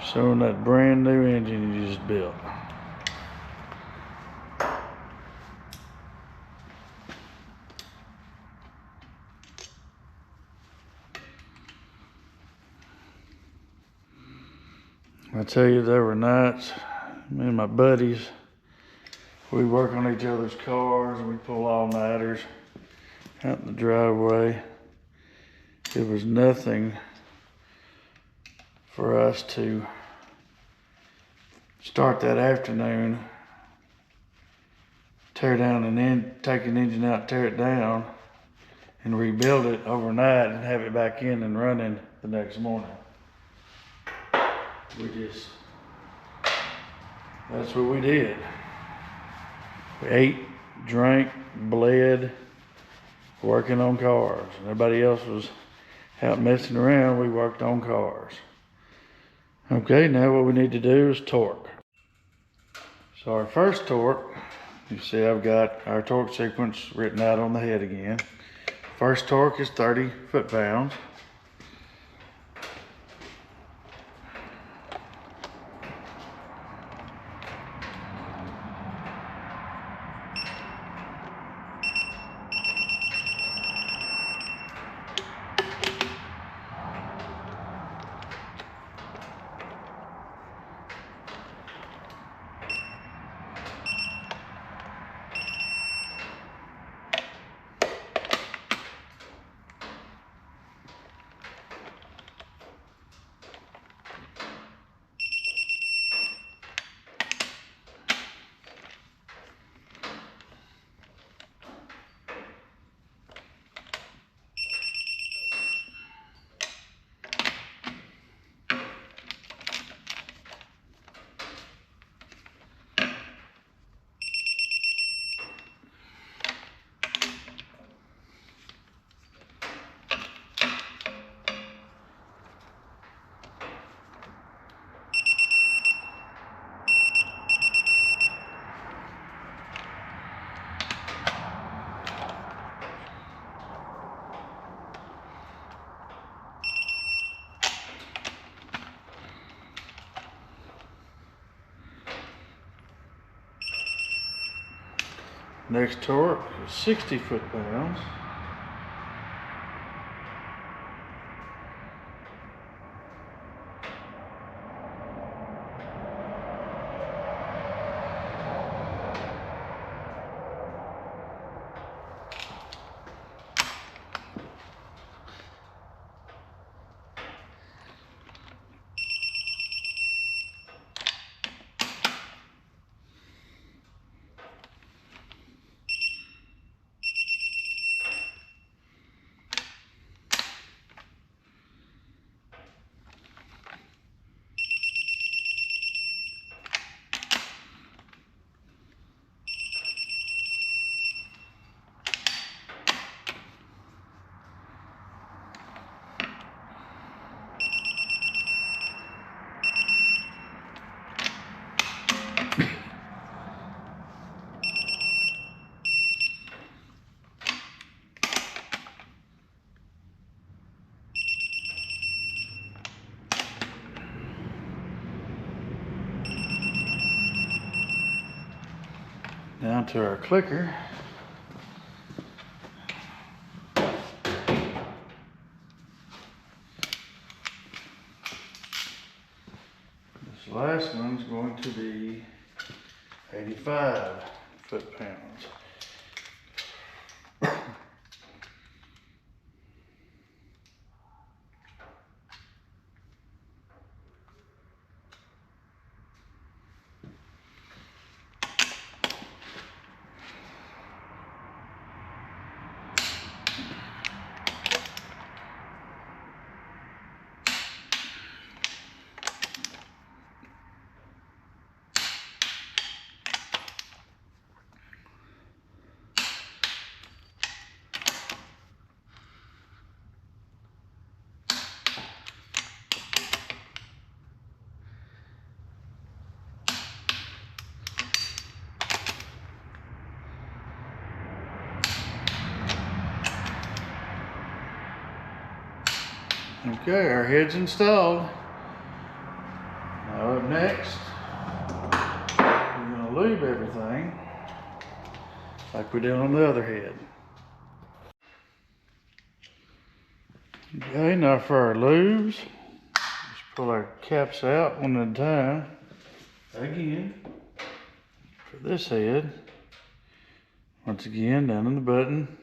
showing that brand new engine you just built. I tell you, there were nights, me and my buddies, we work on each other's cars and we pull all-nighters out in the driveway. It was nothing for us to start that afternoon, tear down and then take an engine out, tear it down, and rebuild it overnight and have it back in and running the next morning. That's what we did. We ate, drank, bled, working on cars. Everybody else was out messing around, we worked on cars. Okay, now what we need to do is torque. So our first torque, you see I've got our torque sequence written out on the head again. First torque is 30 foot-pounds. Next torque is 60 foot-pounds. to our clicker. This last one's going to be 85 foot-pounds. Okay, our head's installed. Now up next, we're gonna lube everything like we did on the other head. Okay, now for our lubes, just pull our caps out one at a time. Again, for this head, once again, down in the button.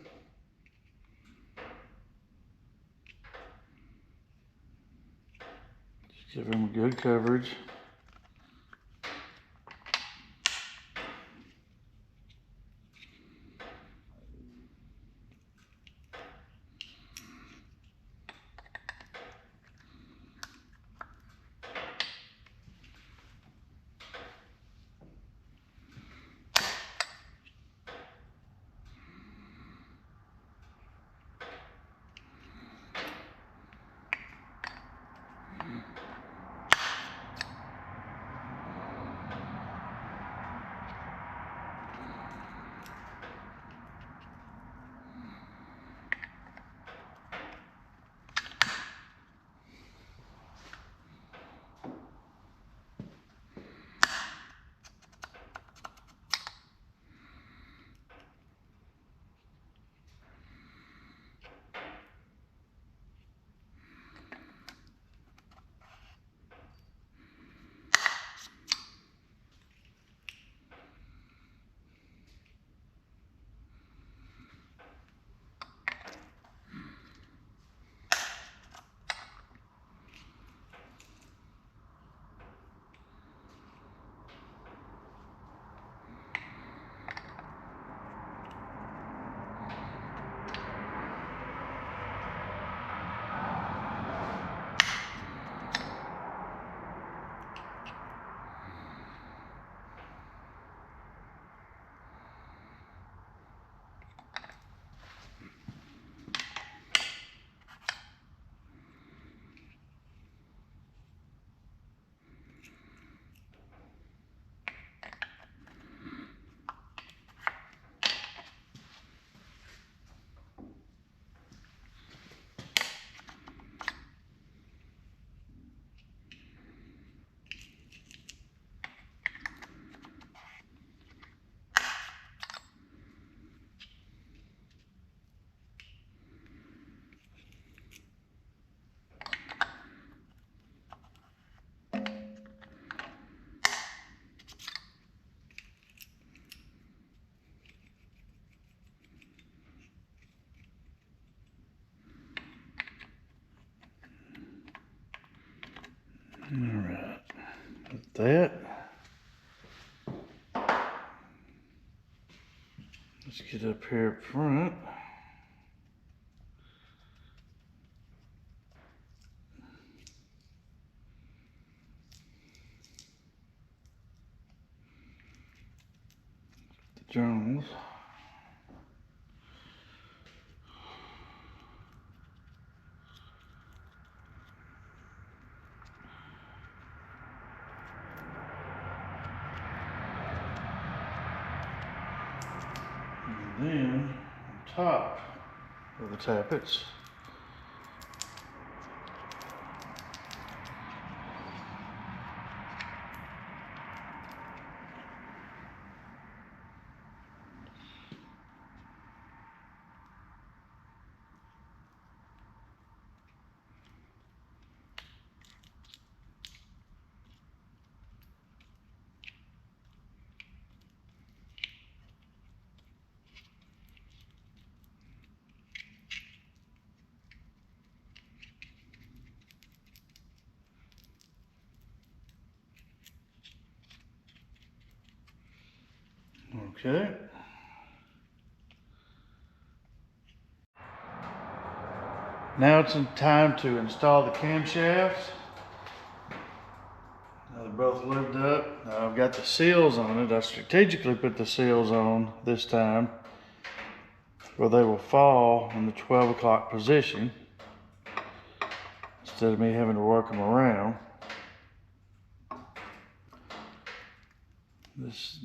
Just give them a good coverage. Alright, with that, let's get up here up front. The journals. And then on top of the tappets, Okay. Now it's time to install the camshafts. Now they're both lubed up. Now I've got the seals on it. I strategically put the seals on this time where they will fall in the 12 o'clock position instead of me having to work them around. This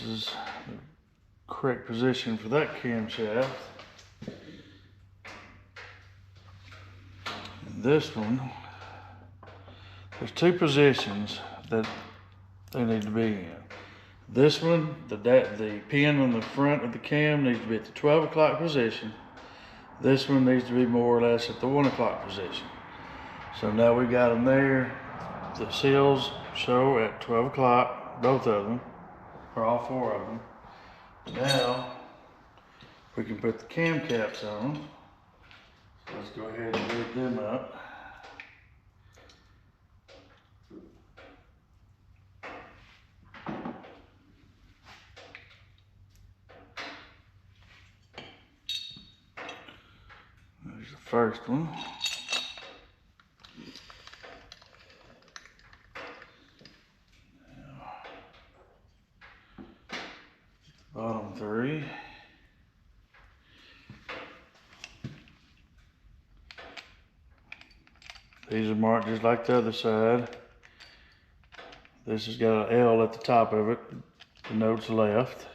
is the correct position for that camshaft. And this one, there's two positions that they need to be in. This one, the pin on the front of the cam needs to be at the 12 o'clock position. This one needs to be more or less at the 1 o'clock position. So now we got them there. The seals show at 12 o'clock, both of them, or all four of them. Now we can put the cam caps on. So let's go ahead and lube them up. There's the first one. Bottom three. These are marked just like the other side. This has got an L at the top of it, denotes left.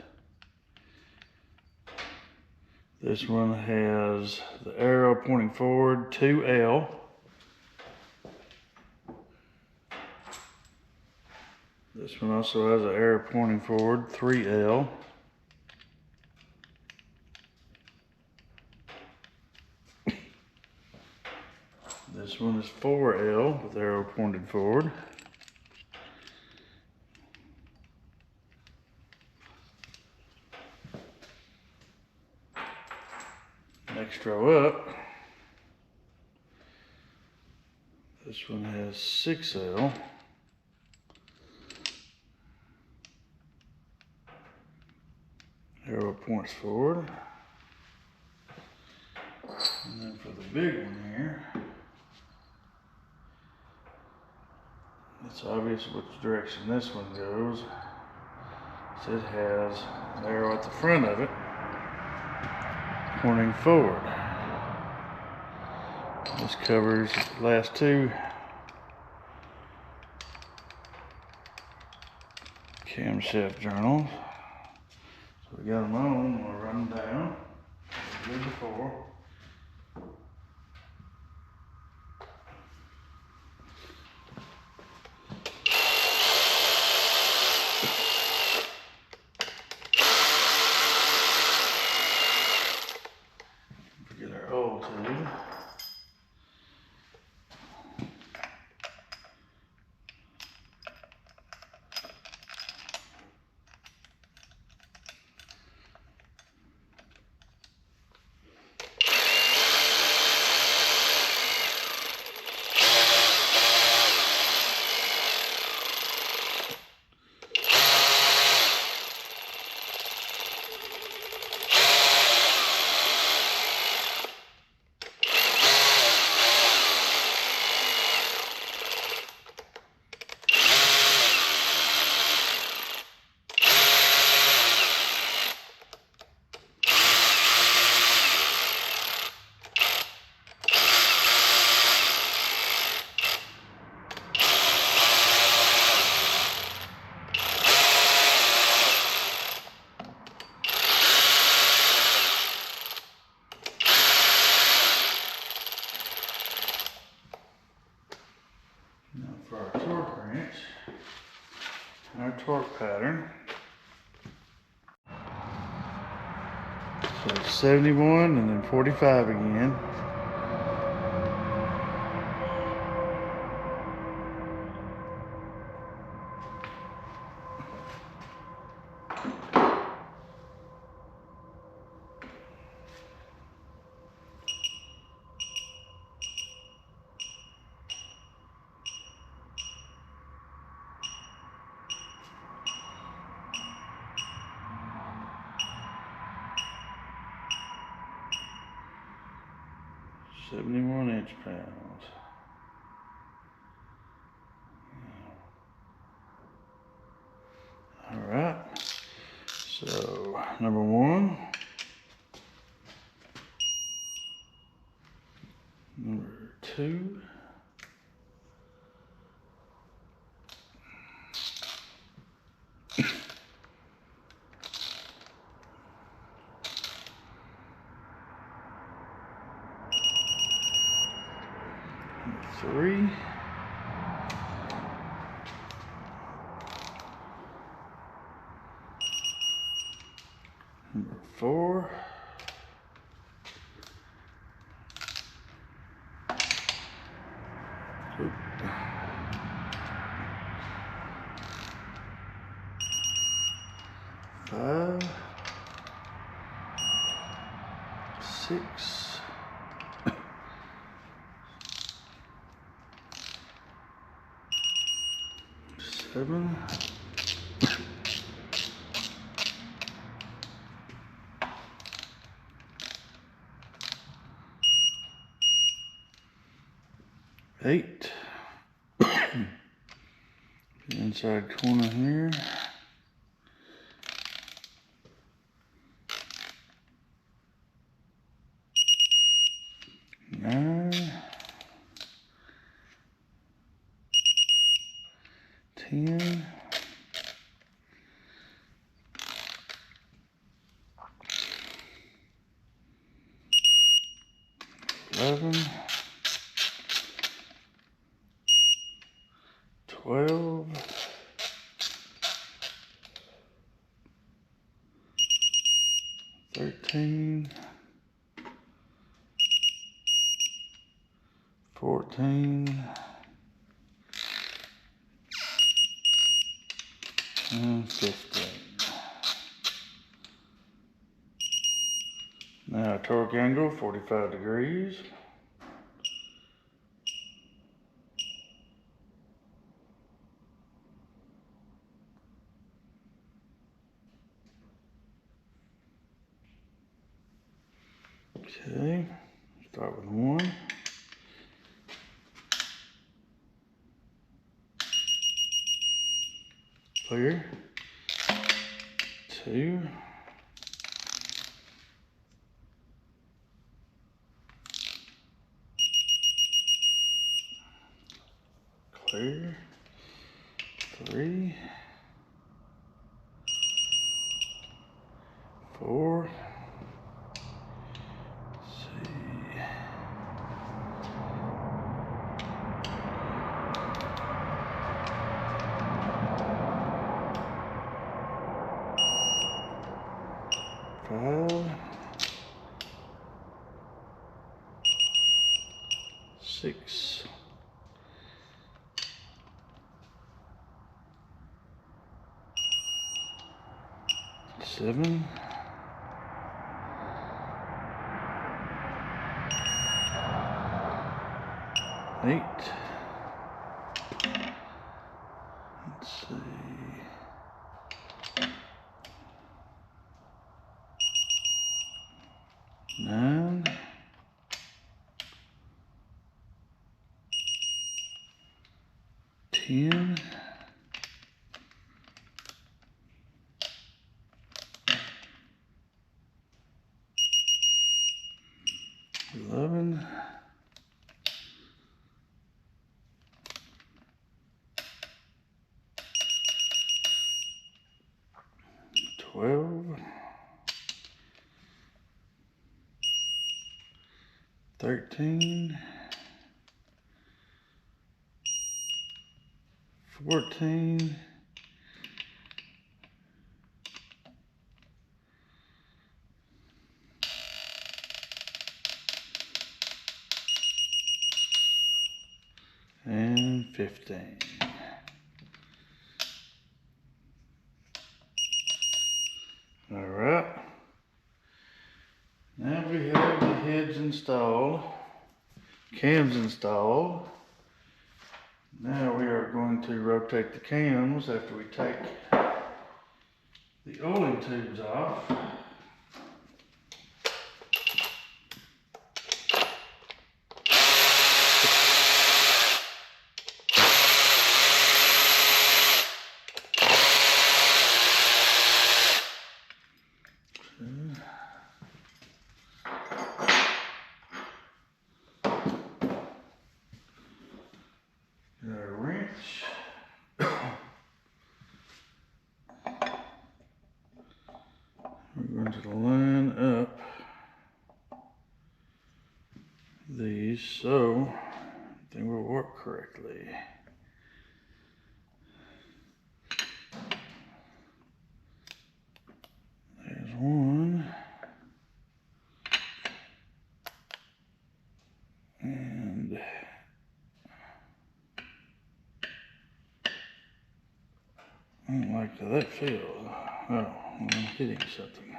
This one has the arrow pointing forward, 2L. This one also has an arrow pointing forward, 3L. This one is 4L with arrow pointed forward. Next row up, this one has 6L. Arrow points forward. And then for the big one here, it's obvious which direction this one goes. So it has an arrow at the front of it, pointing forward. This covers the last two camshaft journals. So we got them on, we'll run them down, as we did before. Get our oil tube. For our torque wrench and our torque pattern. So it's 71 and then 45 again. 71 inch-pounds. All right, so number 1, number 2, number 3, number 4, five, 6, 7, 8. The inside corner here. 9, 10, 11, 12, 13, 14, and 15. Now torque angle 45 degrees. Okay, start with 1. Clear. 2. Clear. 3. 4. Let's see. 5. 6. 7. 8. Let's see. 9. 10. 11. 12. 13. 14. 15. All right. Now we have the heads installed, cams installed. Now we are going to rotate the cams after we take the oiling tubes off. these so they will work correctly. There's one. And I don't like how that feels. Oh, I'm hitting something.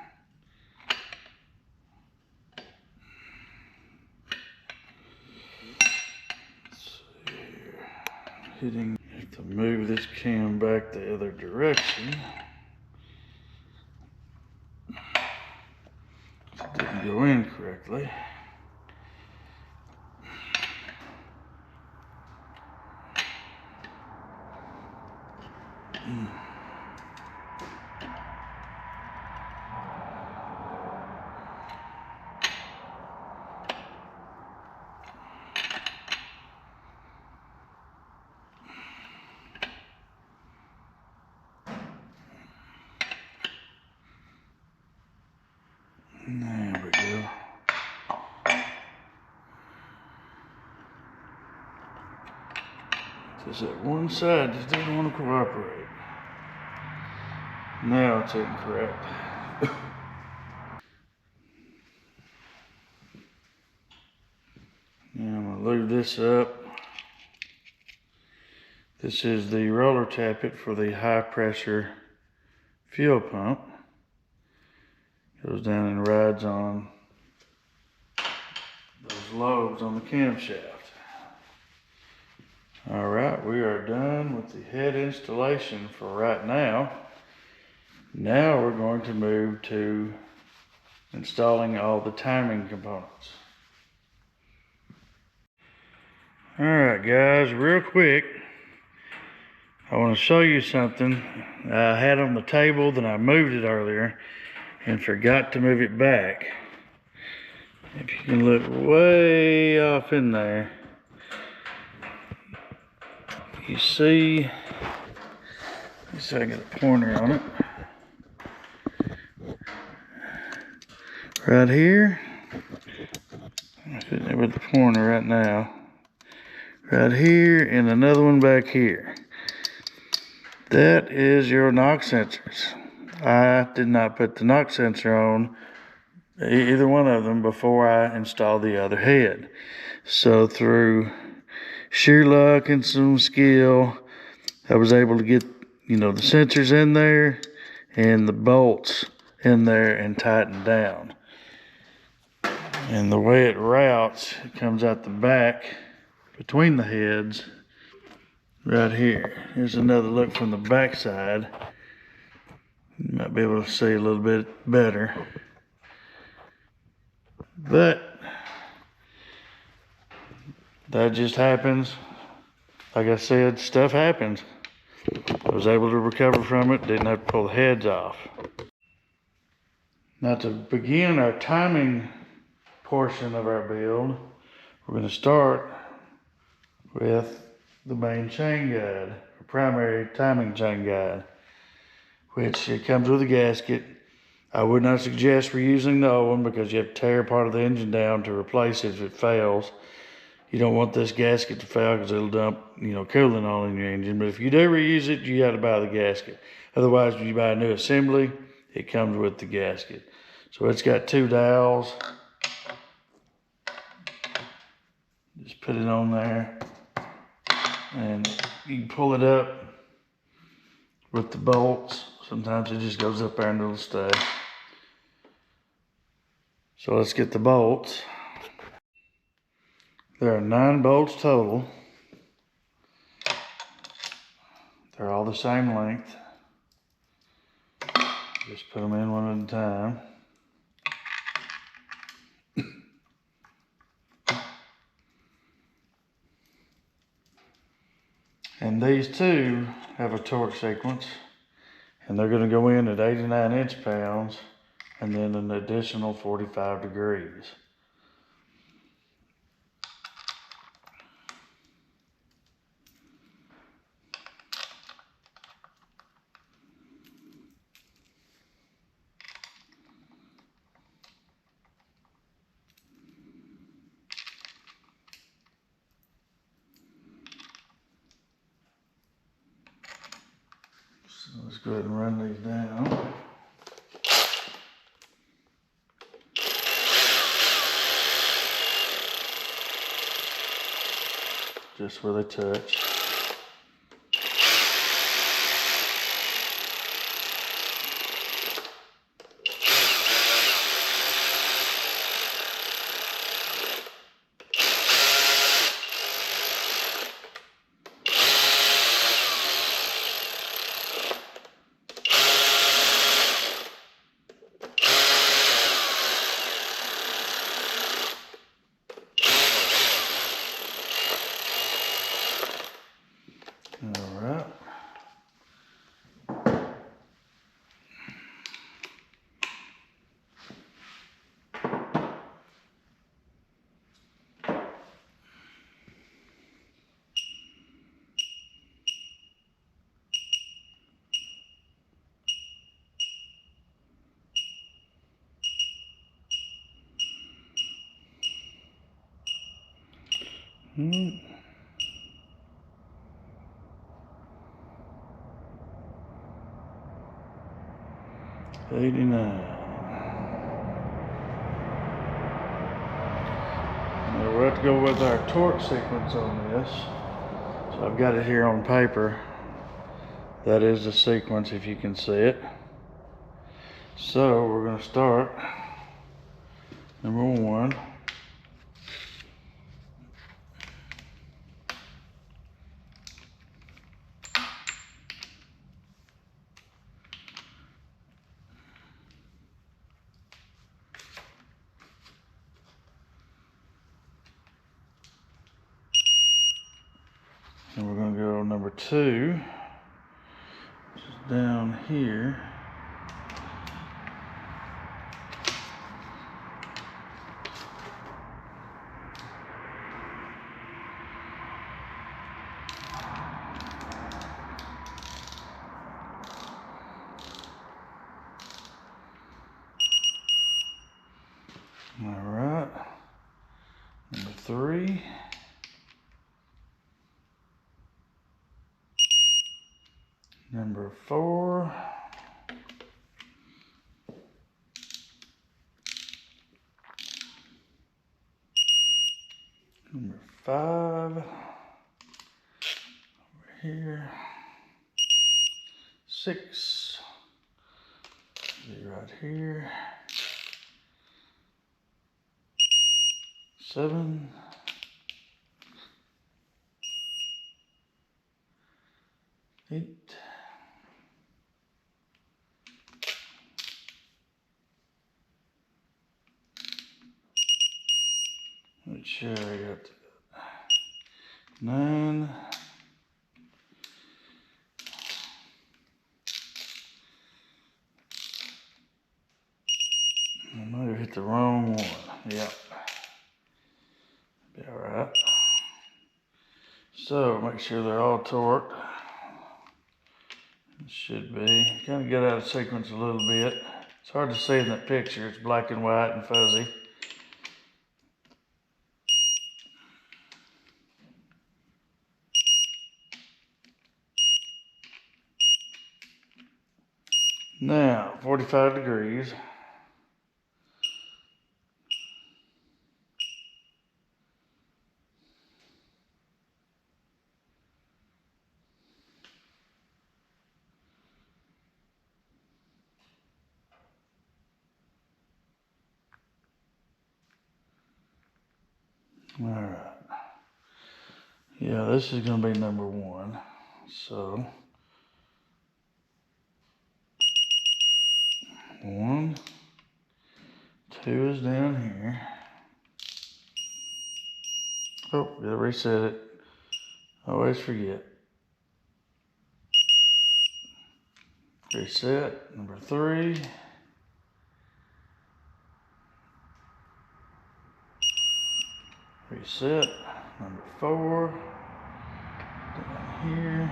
Let's see here. Hitting. I have to move this cam back the other direction. It didn't go in correctly. There we go. Just that one side just didn't want to cooperate. Now it's incorrect. Now I'm going to lube this up. This is the roller tappet for the high pressure fuel pump. Goes down and rides on those lobes on the camshaft. Alright, we are done with the head installation for right now. Now we're going to move to installing all the timing components. Alright guys, real quick, I want to show you something I had on the table, then I moved it earlier and forgot to move it back. If you can look way off in there, you see, let's see if I get a pointer on it. Right here, I'm sitting there with the pointer right now. Right here and another one back here. That is your knock sensors. I did not put the knock sensor on either one of them before I installed the other head. So through sheer luck and some skill, I was able to get, the sensors in there and the bolts in there and tightened down. And the way it routes, it comes out the back between the heads right here. Here's another look from the back side. You might be able to see a little bit better. But that just happens. Like I said, stuff happens. I was able to recover from it, didn't have to pull the heads off. Now to begin our timing portion of our build, we're going to start with the main chain guide, or primary timing chain guide, which it comes with a gasket. I would not suggest reusing the old one because you have to tear part of the engine down to replace it if it fails. You don't want this gasket to fail because it'll dump, coolant on in your engine. But if you do reuse it, you got to buy the gasket. Otherwise, when you buy a new assembly, it comes with the gasket. So it's got 2 dowels. Just put it on there. And you can pull it up with the bolts. Sometimes it just goes up there and it'll stay. So let's get the bolts. There are 9 bolts total. They're all the same length. Just put them in one at a time. And these 2 have a torque sequence, and they're going to go in at 89 inch-pounds and then an additional 45 degrees. go ahead and run these down. Just where they touch. All right. Hmm. 89. Now we're about to go with our torque sequence on this. So I've got it here on paper. That is the sequence if you can see it. So we're going to start number 1. And we're going to go number 2, which is down here. All right, number 3. Number 4. Number 5. Over here. 6. Be right here. 7. 8. Make sure I got 9. I might have hit the wrong one. Yep. Be alright. So make sure they're all torqued. It should be. Kind of get out of sequence a little bit. It's hard to see in that picture. It's black and white and fuzzy. Now, 45 degrees. All right. Yeah, this is going to be number 1. So, 1, 2 is down here. Oh, gotta reset it. Always forget. Reset, number 3. Reset, number 4. Down here.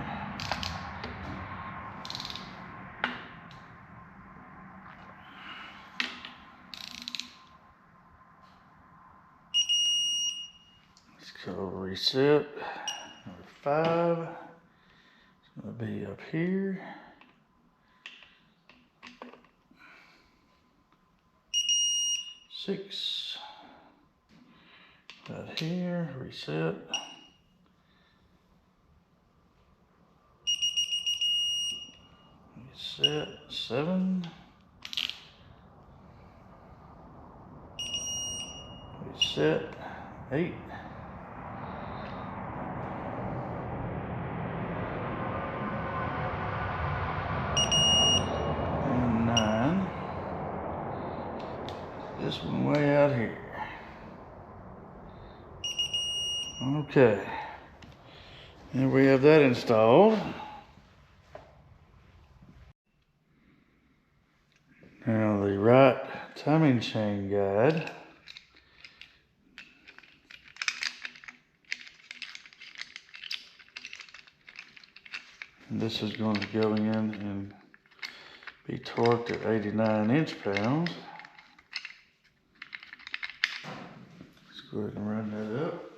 Let's go reset, number 5. It's gonna be up here. 6. Right here, reset. Reset, 7. Reset, 8. And 9. This one way out here. Okay. And we have that installed. Now the right timing chain guide. And this is going to go in and be torqued at 89 inch-pounds. Let's go ahead and run that up.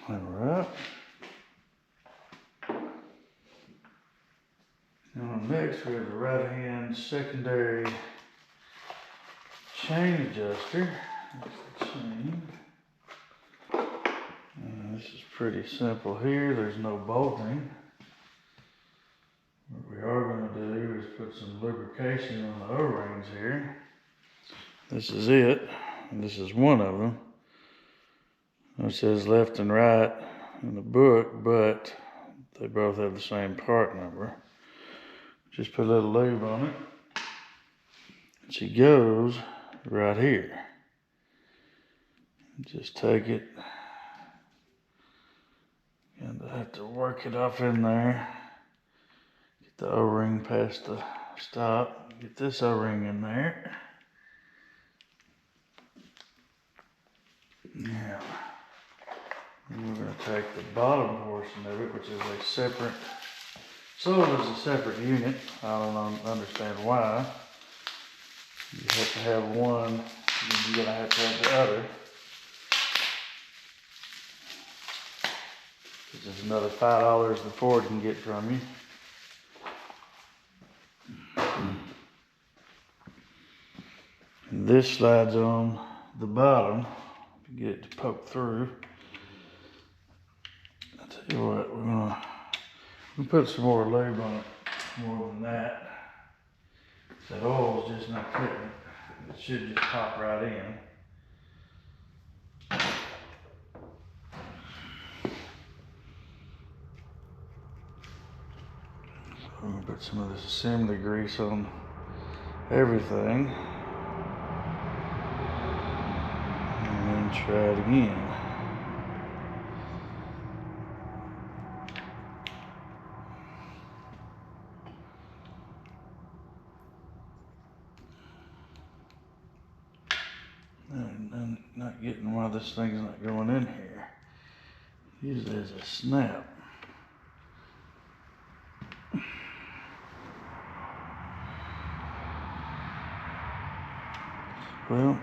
All right. Now next we have the right hand secondary chain adjuster. That's the chain. And this is pretty simple here. There's no bolting. What we are going to do is put some lubrication on the O-rings here. This is it. And this is one of them. It says left and right in the book, but they both have the same part number. Just put a little lube on it. And she goes right here. Just take it. And I have to work it off in there. Get the O-ring past the stop. Get this O-ring in there. Now, we're going to take the bottom portion of it, which is a separate, sold as a separate unit. I don't understand why. You have to have one, then you're going to have the other. This is another $5 that Ford can get from you. And this slides on the bottom to get it to poke through. I'll tell you what, we'll put some more lube on it, more than that. That oil's just not cutting it. It should just pop right in. So I'm gonna put some of this assembly grease on everything. And then try it again. I'm not getting why this thing's not going in here. Usually there's a snap. Well,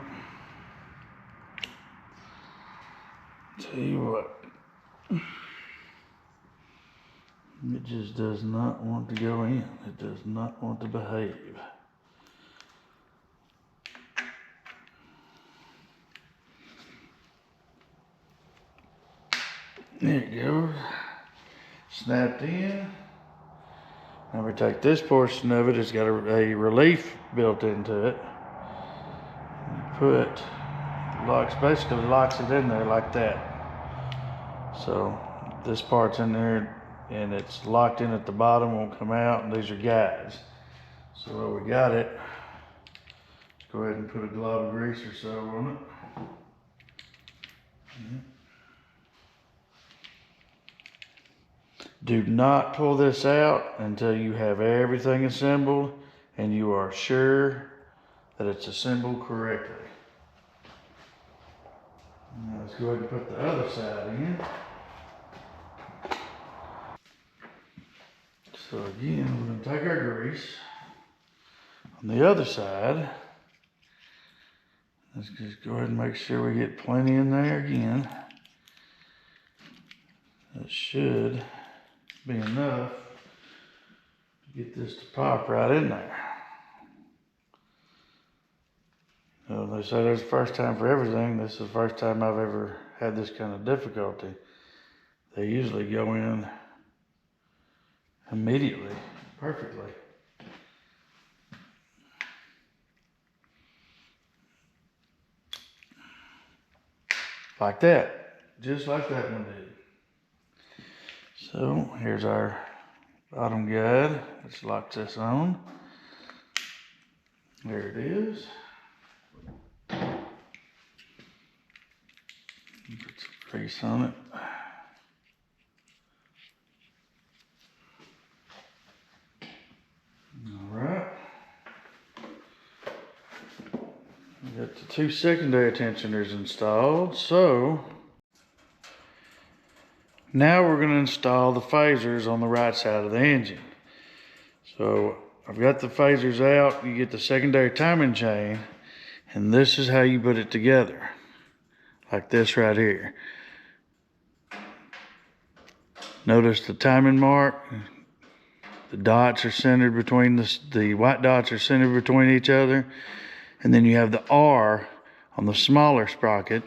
tell you what, it just does not want to go in. It does not want to behave. There it goes. Snapped in. Now we take this portion of it. It's got a relief built into it. Put locks, basically locks it in there like that. So this part's in there and it's locked in at the bottom, won't come out, and these are guides. So while we got it, let's go ahead and put a glob of grease or so on it. Do not pull this out until you have everything assembled and you are sure that it's assembled correctly. Now let's go ahead and put the other side in. So again, we're going to take our grease. On the other side, let's just go ahead and make sure we get plenty in there again. That should be enough to get this to pop right in there. They say there's the first time for everything. This is the first time I've ever had this kind of difficulty. They usually go in immediately, perfectly. Like that, just like that one did. So here's our bottom guide. Let's lock this on. There it is. Put some grease on it. Alright. We got the two secondary tensioners installed. So now we're going to install the phasers on the right side of the engine. So I've got the phasers out. You get the secondary timing chain, and this is how you put it together. Like this right here. Notice the timing mark. The dots are centered between the white dots are centered between each other. And then you have the R on the smaller sprocket.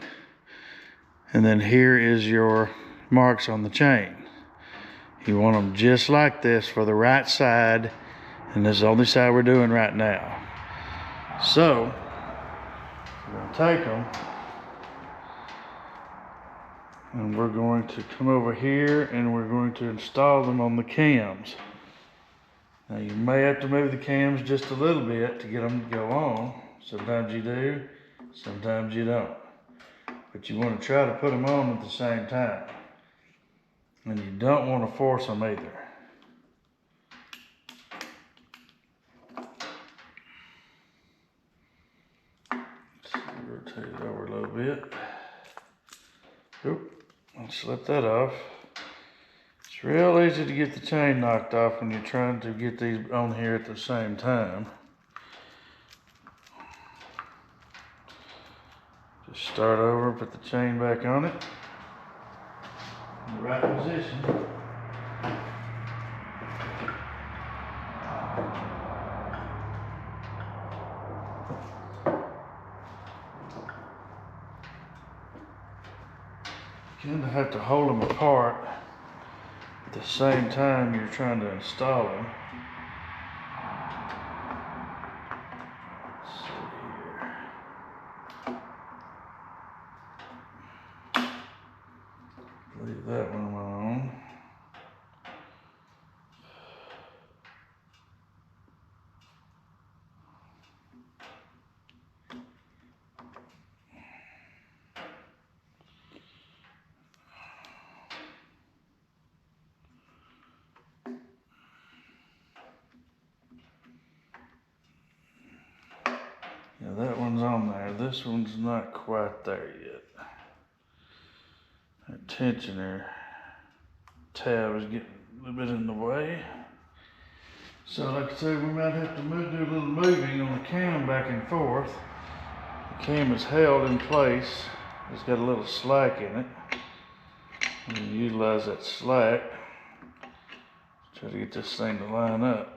And then here is your marks on the chain. You want them just like this for the right side. And this is the only side we're doing right now. So, we're going to take them. And we're going to come over here and we're going to install them on the cams. Now you may have to move the cams just a little bit to get them to go on. Sometimes you do, sometimes you don't. But you want to try to put them on at the same time. And you don't want to force them either. Let's rotate it over a little bit. Oop. I'll slip that off. It's real easy to get the chain knocked off when you're trying to get these on here at the same time. Just start over, put the chain back on it. In the right position. You kind of have to hold them apart at the same time you're trying to install them. Let's see here. Leave that one alone. Yeah, that one's on there. This one's not quite there yet. That tensioner tab is getting a little bit in the way. So like I said, we might have to do a little moving on the cam back and forth. The cam is held in place. It's got a little slack in it. And you utilize that slack. Try to get this thing to line up.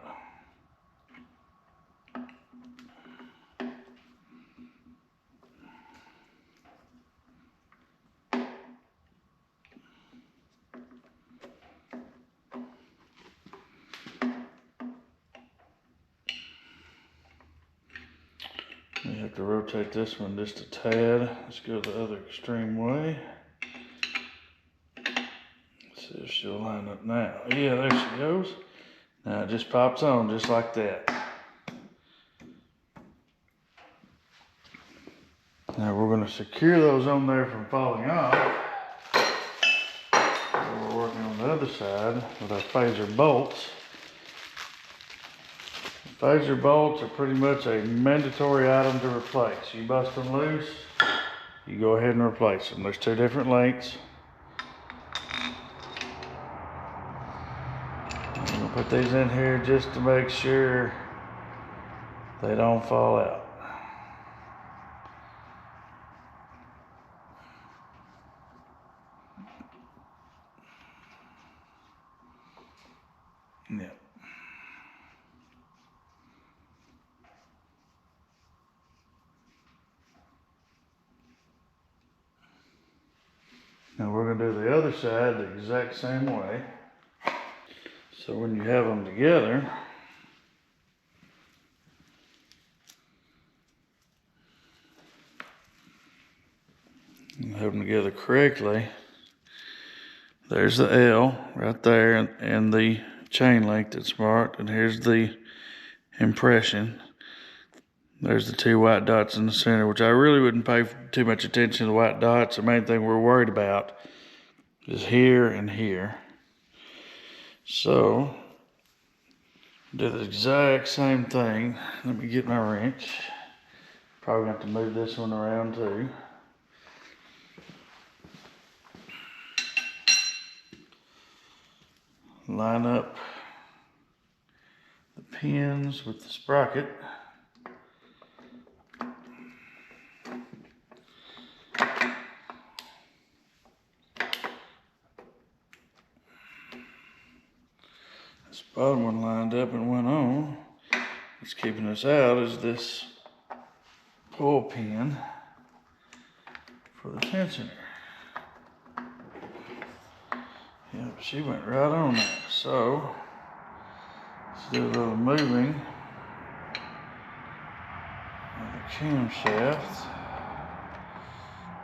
You have to rotate this one just a tad. Let's go the other extreme way. Let's see if she'll line up now. Yeah, there she goes. Now it just pops on just like that. Now we're going to secure those on there from falling off. We're working on the other side with our phaser bolts. Phaser bolts are pretty much a mandatory item to replace. You bust them loose, you go ahead and replace them. There's two different lengths. I'm going to put these in here just to make sure they don't fall out. Yep. Now we're going to do the other side the exact same way. So when you have them together, you have them together correctly. There's the L right there and the chain length that's marked, and here's the impression. There's the two white dots in the center, which I really wouldn't pay too much attention to the white dots. The main thing we're worried about is here and here. So, do the exact same thing. Let me get my wrench. Probably have to move this one around too. Line up the pins with the sprocket. This bottom one lined up and went on. What's keeping us out is this pull pin for the tensioner. Yep, she went right on there. So, let's do a little moving of the camshaft.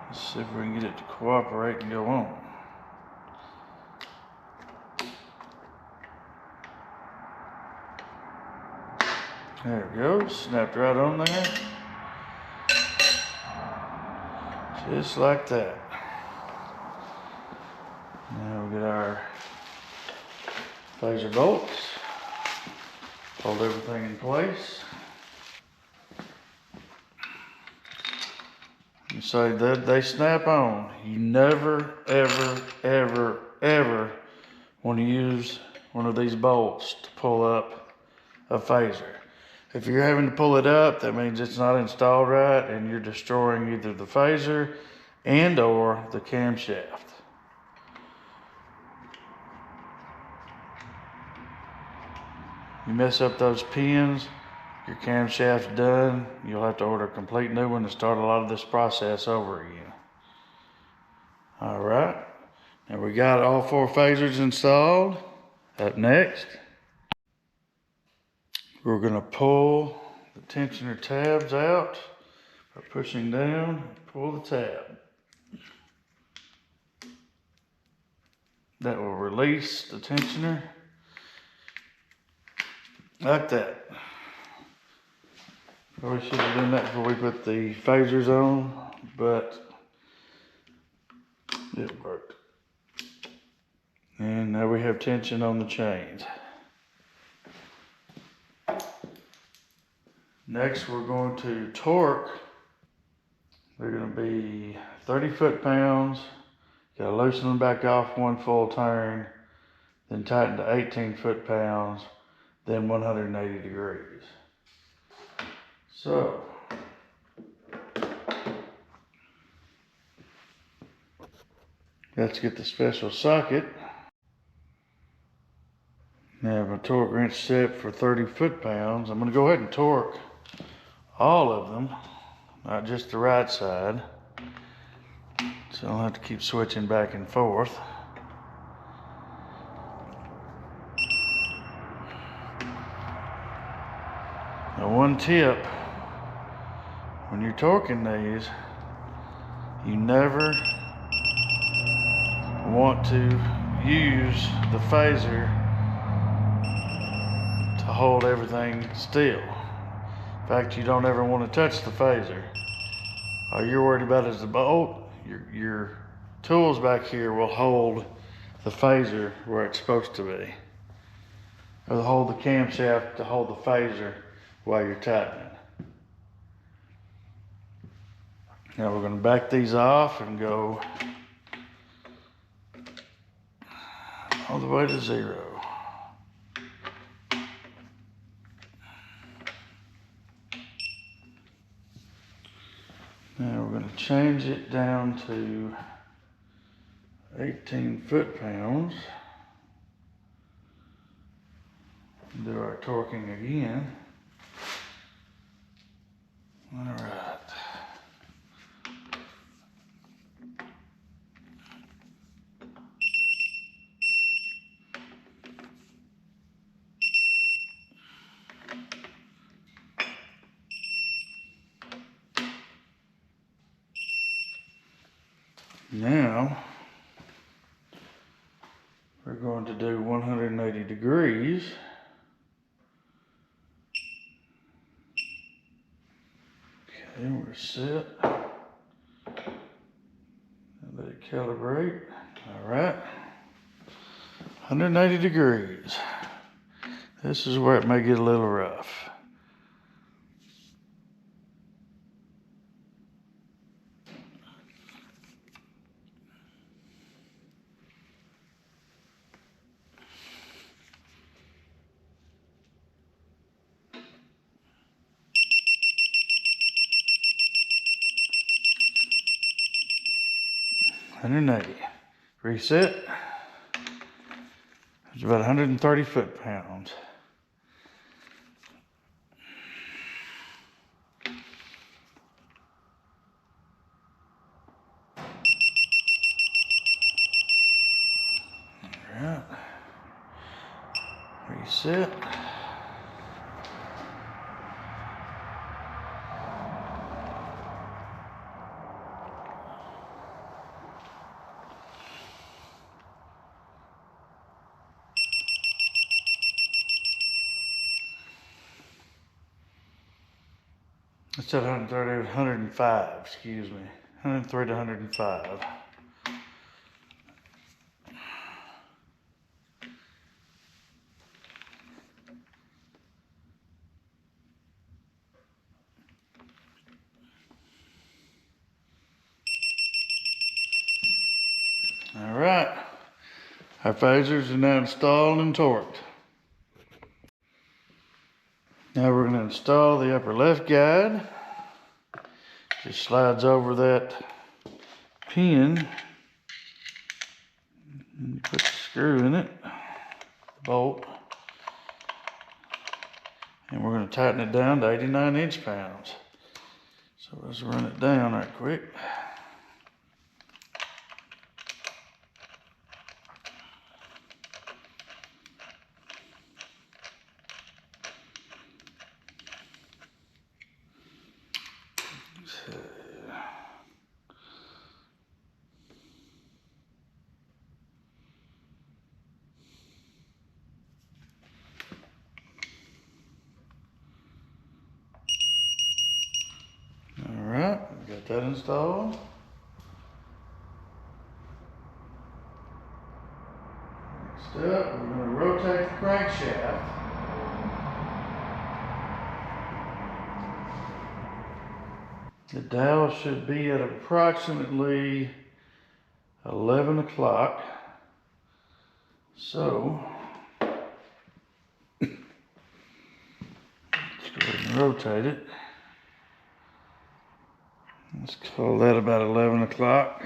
Let's see if we can get it to cooperate and go on. There it goes, snapped right on there. Just like that. Now we'll get our phaser bolts, hold everything in place. You say that they snap on. You never, ever, ever, ever want to use one of these bolts to pull up a phaser. If you're having to pull it up, that means it's not installed right and you're destroying either the phaser and or the camshaft. You mess up those pins, your camshaft's done. You'll have to order a complete new one to start a lot of this process over again. All right, now we got all 4 phasers installed. Up next, we're gonna pull the tensioner tabs out by pushing down, pull the tab. That will release the tensioner. Like that. Probably should have done that before we put the phasers on, but it worked. And now we have tension on the chains. Next, we're going to torque. They're going to be 30 foot-pounds. Got to loosen them back off 1 full turn, then tighten to 18 foot-pounds, then 180 degrees. So, let's get the special socket. Now I have my torque wrench set for 30 foot-pounds. I'm going to go ahead and torque all of them, not just the right side, so I'll have to keep switching back and forth. Now, one tip, when you're torquing these, you never want to use the phaser to hold everything still. In fact, you don't ever want to touch the phaser. All you're worried about is the bolt. Your tools back here will hold the phaser where it's supposed to be. Or hold the camshaft to hold the phaser while you're tightening. Now we're going to back these off and go all the way to 0. Now we're going to change it down to 18 foot-pounds. Do our torquing again. All right. Now, we're going to do 180 degrees. Okay, we're set. Let it calibrate. All right. 180 degrees. This is where it may get a little rough. Reset. It's about 130 foot-pounds. All right. Reset. It's at 130, 105, excuse me. 103 to 105. All right, our phasers are now installed and torqued. Now we're going to install the upper left guide. Just slides over that pin. And you put the screw in it, bolt. And we're going to tighten it down to 89 inch-pounds. So let's run it down right quick. Alright, got that installed. Next up, we're going to rotate the crankshaft. The dial should be at approximately 11 o'clock. So, let's go ahead and rotate it. Let's call that about 11 o'clock.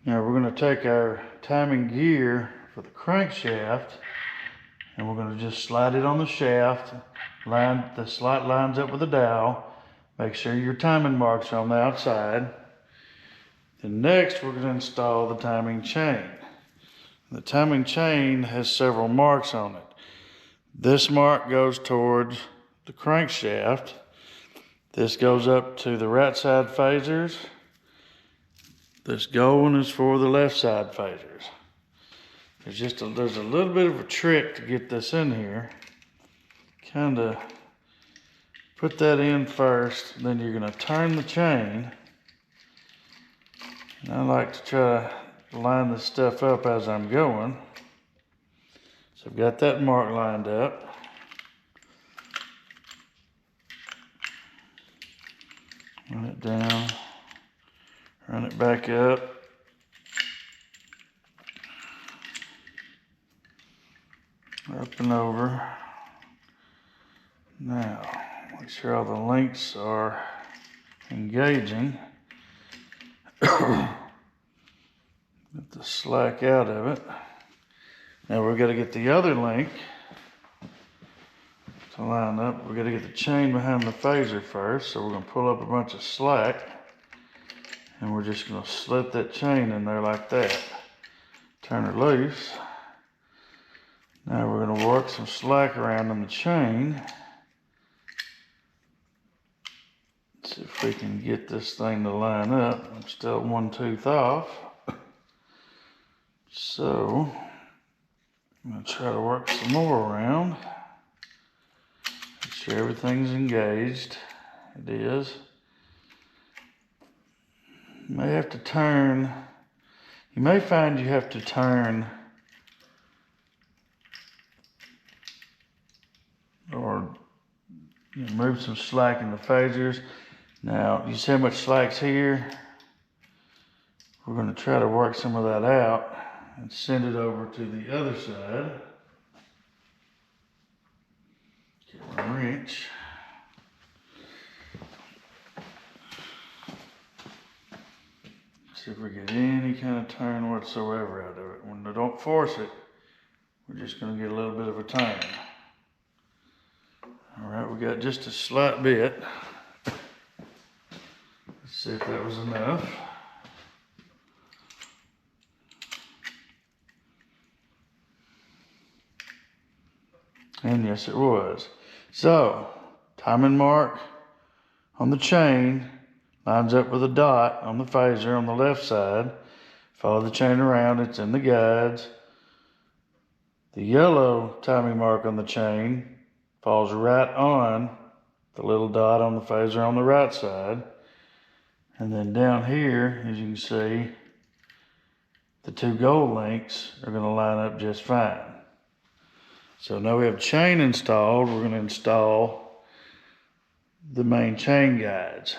Now we're going to take our timing gear for the crankshaft and we're going to just slide it on the shaft. The slot lines up with the dowel. Make sure your timing marks are on the outside. Then next we're going to install the timing chain. The timing chain has several marks on it. This mark goes towards the crankshaft. This goes up to the right side phasers. This gold one is for the left side phasers. There's a little bit of a trick to get this in here. Kind of put that in first, then you're gonna turn the chain. And I like to try to line this stuff up as I'm going. So I've got that mark lined up. Run it down, run it back up. Up and over. Now, make sure all the links are engaging. Get the slack out of it. Now we're going to get the other link to line up. We're going to get the chain behind the phaser first. So we're going to pull up a bunch of slack. And we're just going to slip that chain in there like that. Turn her loose. Now we're going to work some slack around in the chain. See if we can get this thing to line up. I'm still one tooth off. So I'm going to try to work some more around. Make sure everything's engaged. It is. You may have to turn. You may find you have to turn or remove some slack in the phasers. Now, you see how much slack's here? We're going to try to work some of that out and send it over to the other side. Get my wrench. See if we get any kind of turn whatsoever out of it. When they don't force it, we're just going to get a little bit of a turn. All right, we got just a slight bit. Let's see if that was enough. And yes, it was. So, timing mark on the chain lines up with a dot on the phaser on the left side. Follow the chain around, it's in the guides. The yellow timing mark on the chain falls right on the little dot on the phaser on the right side. And then down here, as you can see, the two gold links are going to line up just fine. So now we have chain installed, we're going to install the main chain guides.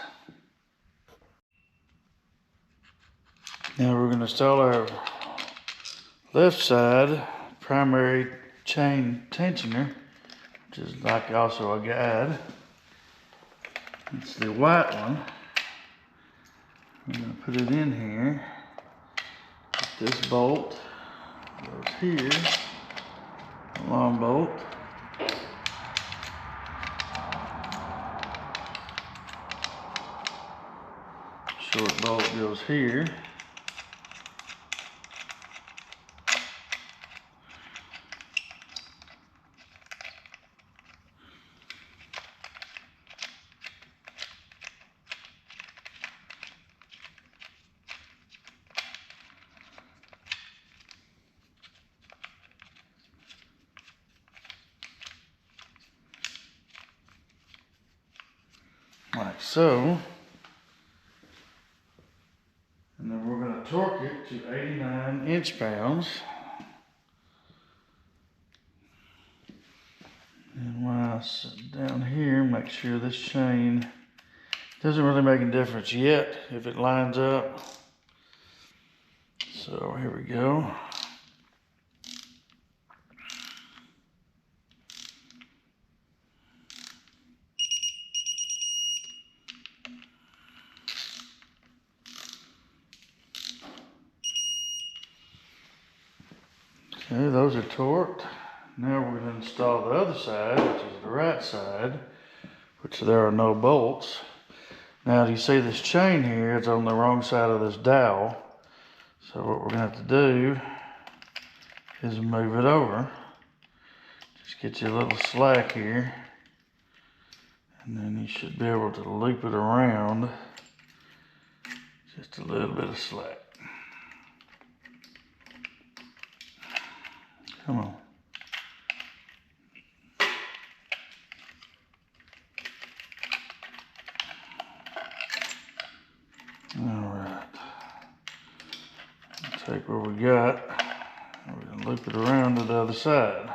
Now we're going to install our left side primary chain tensioner, which is like also a guide. It's the white one. I'm going to put it in here. This bolt goes here, a long bolt. Short bolt goes here. Like so. And then we're going to torque it to 89 inch-pounds. And when I sit down here, make sure this chain doesn't really make a difference yet if it lines up. So here we go. Okay, those are torqued. Now we're going to install the other side, which is the right side, which there are no bolts. Now, do you see this chain here? It's on the wrong side of this dowel. So what we're going to have to do is move it over. Just get you a little slack here. And then you should be able to loop it around. Just a little bit of slack. Come on. take what we got, we're going to loop it around to the other side.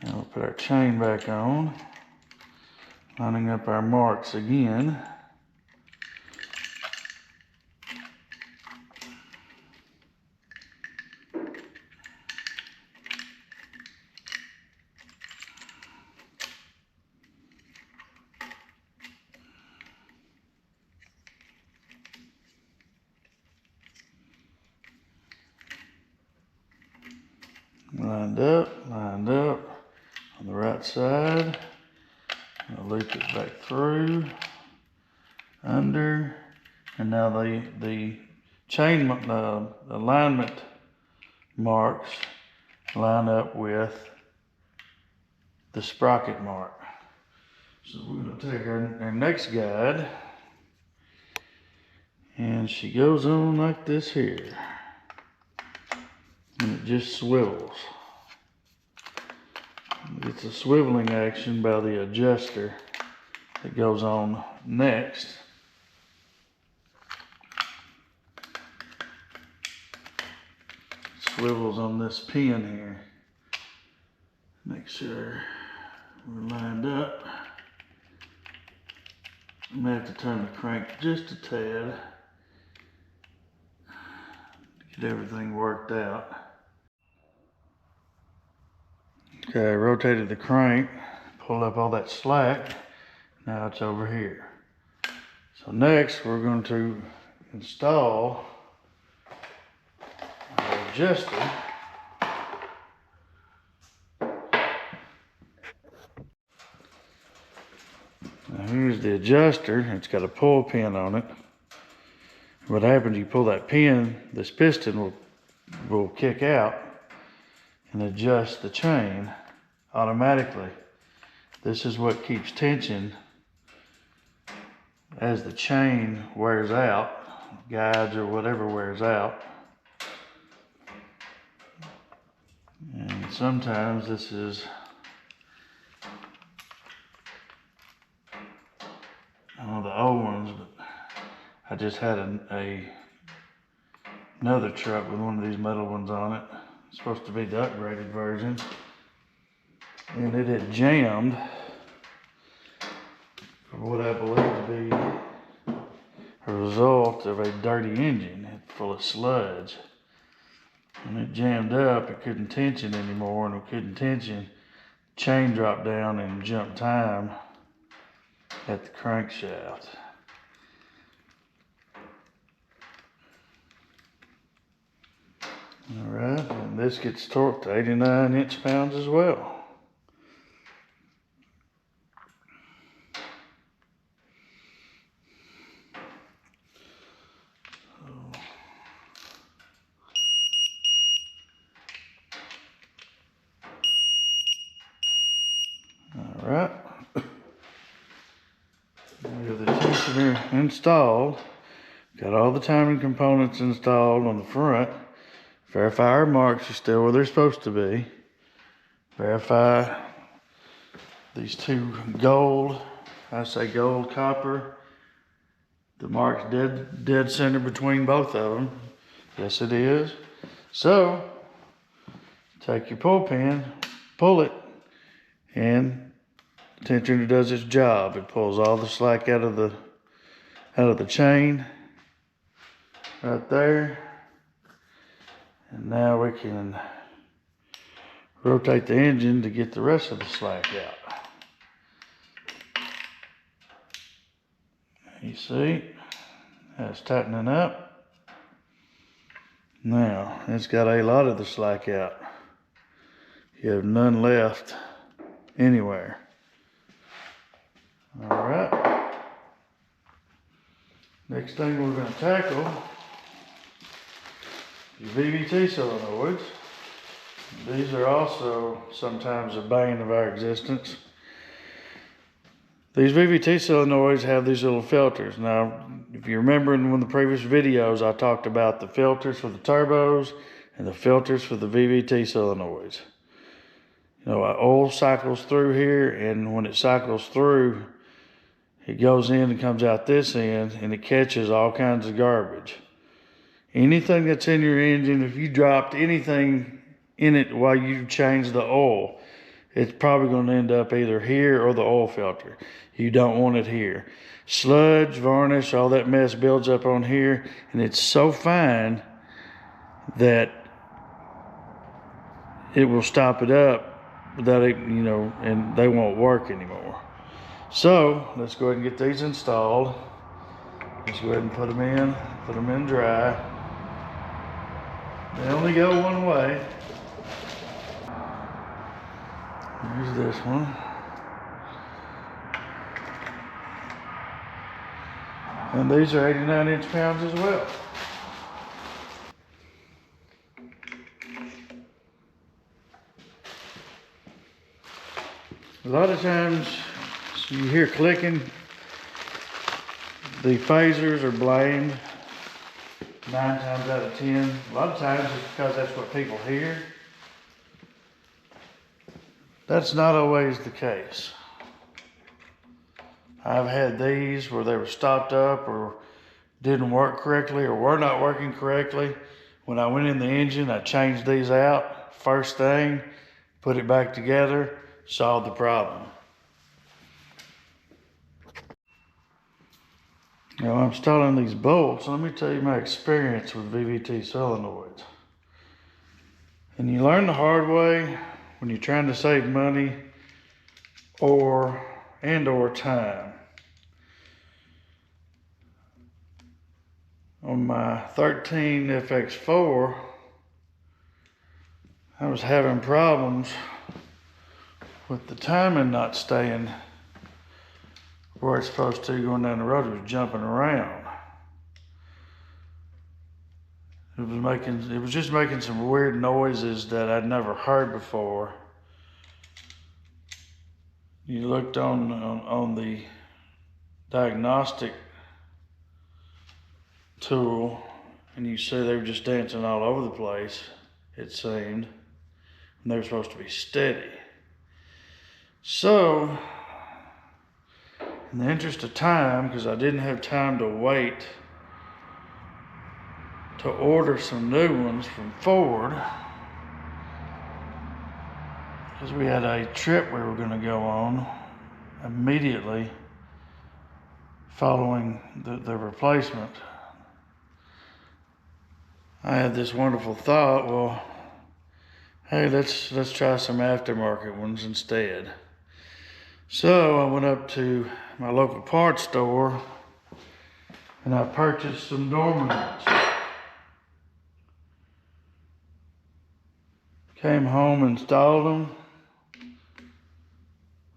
Now we'll put our chain back on, lining up our marks again. Lined up on the right side. I'll loop it back through, under, and now the chain alignment marks line up with the sprocket mark. So we're going to take our next guide, and she goes on like this here, and it just swivels. It's a swiveling action by the adjuster that goes on next. Swivels on this pin here. Make sure we're lined up. I may have to turn the crank just a tad to get everything worked out. Okay, I rotated the crank, pulled up all that slack. Now it's over here. So next we're going to install our adjuster. Now here's the adjuster. It's got a pull pin on it. What happens, you pull that pin, this piston will kick out and adjust the chain automatically. This is what keeps tension as the chain wears out, guides or whatever wears out. And sometimes this is one of the old ones, but I just had another truck with one of these metal ones on it. It's supposed to be the upgraded version, and it had jammed for what I believe to be a result of a dirty engine full of sludge. When it jammed up, it couldn't tension anymore, and it couldn't tension. Chain dropped down and jumped time at the crankshaft. All right, and this gets torqued to 89 inch-pounds as well. All right, we have the tensioner installed. Got all the timing components installed on the front. Verify our marks are still where they're supposed to be. Verify these two gold, I say gold copper. The mark's dead center between both of them. Yes, it is. So, take your pull pin, pull it, and the tensioner does its job. It pulls all the slack out of the chain right there. And now we can rotate the engine to get the rest of the slack out. You see, that's tightening up. Now, it's got a lot of the slack out. You have none left anywhere. All right. Next thing we're going to tackle, your VVT solenoids. These are also sometimes a bane of our existence. These VVT solenoids have these little filters. Now, if you remember in one of the previous videos, I talked about the filters for the turbos and the filters for the VVT solenoids. You know, oil cycles through here, and when it cycles through, it goes in and comes out this end, and it catches all kinds of garbage. Anything that's in your engine, if you dropped anything in it while you change the oil, it's probably going to end up either here or the oil filter. You don't want it here. Sludge, varnish, all that mess builds up on here, and it's so fine that it will stop it up without it, you know, and they won't work anymore. So let's go ahead and get these installed. Let's go ahead and put them in dry. They only go one way. Here's this one. And these are 89 inch-pounds as well. A lot of times you hear clicking, the phasers are blamed 9 times out of 10. A lot of times it's because that's what people hear. That's not always the case. I've had these where they were stopped up or didn't work correctly or were not working correctly. When I went in the engine, I changed these out first thing, put it back together, solved the problem. Now I'm installing these bolts. Let me tell you my experience with VVT solenoids. And you learn the hard way when you're trying to save money or time. On my 13 FX4, I was having problems with the timing not staying where it's supposed to going down the road. It was jumping around. It was just making some weird noises that I'd never heard before. You looked on the diagnostic tool and you see they were just dancing all over the place, it seemed, and they were supposed to be steady. So, in the interest of time, because I didn't have time to wait to order some new ones from Ford, because we had a trip we were going to go on immediately following the replacement. I had this wonderful thought, well, hey, let's try some aftermarket ones instead. So I went up to my local parts store and I purchased some dorman ones. Came home, installed them.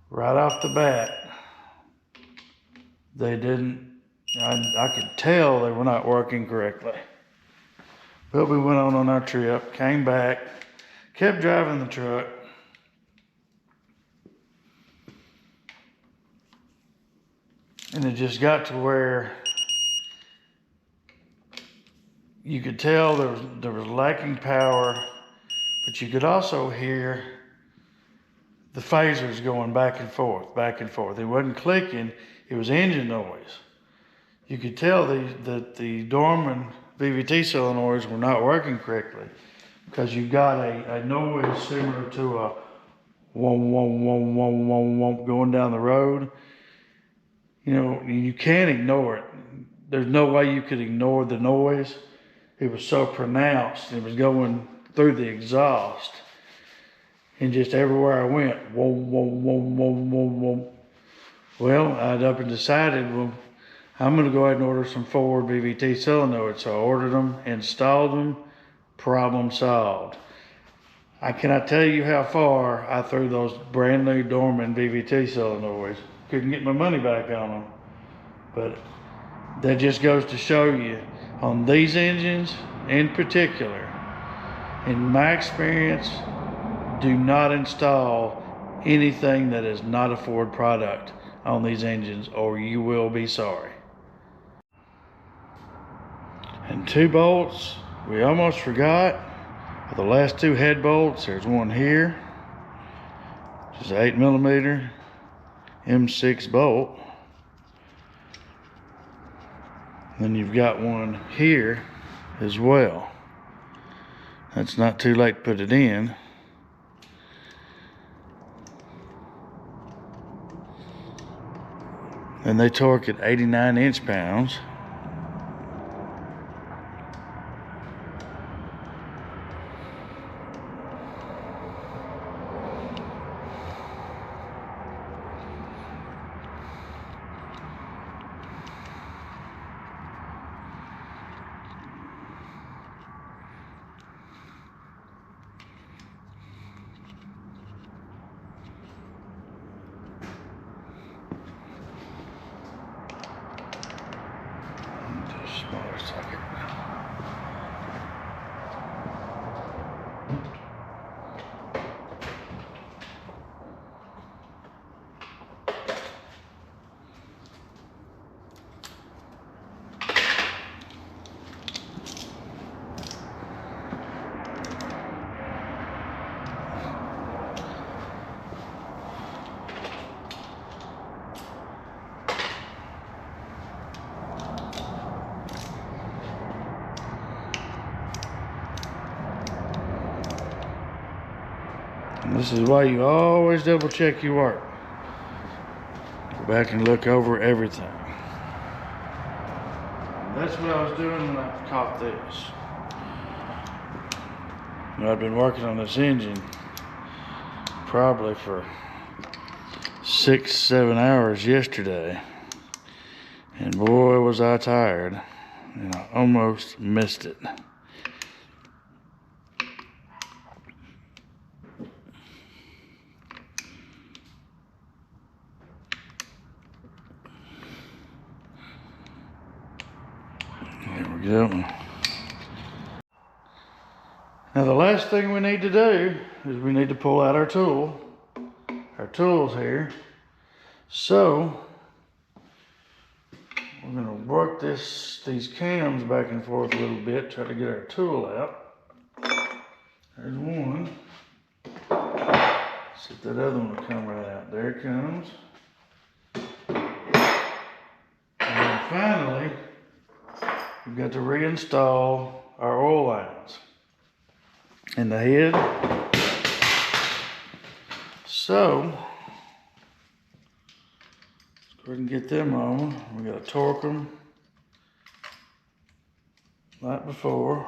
Right off the bat, they didn't, I could tell they were not working correctly. But we went on our trip, came back, kept driving the truck. And it just got to where you could tell there was lacking power, but you could also hear the phasers going back and forth, back and forth. It wasn't clicking, it was engine noise. You could tell that the Dorman VVT solenoids were not working correctly because you got a noise similar to a wom wom wom wom wom wom going down the road. You know, you can't ignore it. There's no way you could ignore the noise. It was so pronounced. It was going through the exhaust. And just everywhere I went, wom, wom, wom, wom, wom, wom. Well, I'd up and decided, well, I'm going to go ahead and order some Ford VVT solenoids. So I ordered them, installed them, problem solved. I cannot tell you how far I threw those brand new Dorman VVT solenoids. Couldn't get my money back on them. But that just goes to show you, on these engines in particular, in my experience, do not install anything that is not a Ford product on these engines or you will be sorry. And 2 bolts, we almost forgot. The last 2 head bolts, there's one here, which is 8mm M6 bolt. Then you've got one here as well. It's not too late to put it in. And they torque at 89 inch-pounds. Smaller socket. And this is why you always double check your work. Go back and look over everything. And that's what I was doing when I caught this. And I've been working on this engine probably for 6-7 hours yesterday. And boy was I tired. And I almost missed it. There we go. Now the last thing we need to do is we need to pull out our tools here. So we're gonna work these cams back and forth a little bit, try to get our tool out. There's one. See if that other one will come right out. There it comes. And then finally, we've got to reinstall our oil lines in the head. So, let's go ahead and get them on. We got to torque them like before.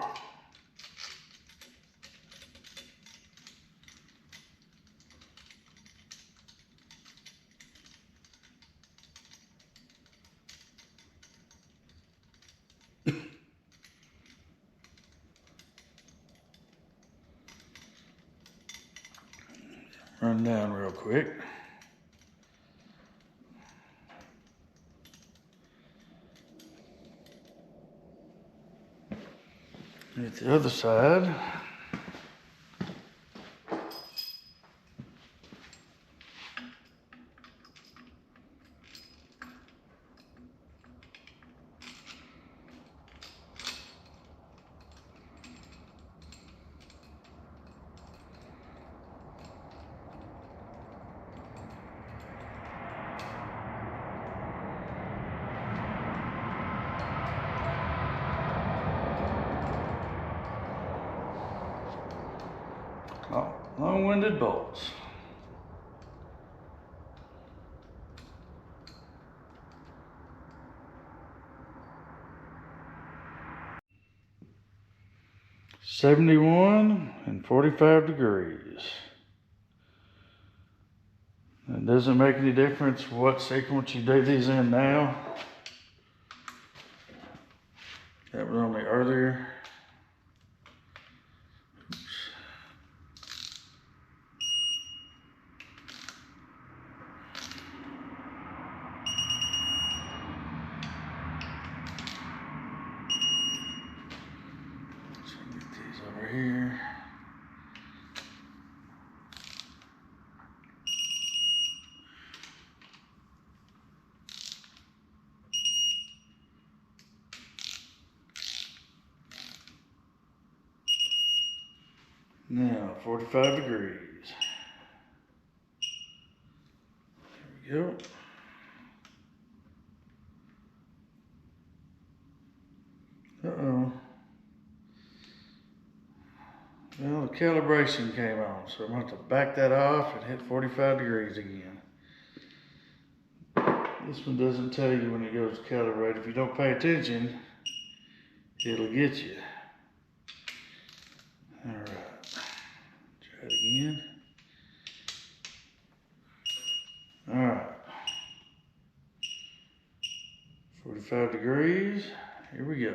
Run down real quick. Hit the other side. Oh, long-winded bolts. (71 and 45 degrees). It doesn't make any difference what sequence you do these in now. That was only earlier. Here. Now 45 degrees. There we go. Uh-oh. calibration came on, so I'm going to have to back that off and hit 45 degrees again. This one doesn't tell you when it goes to calibrate. If you don't pay attention, it'll get you. All right, try it again. All right, 45 degrees, here we go.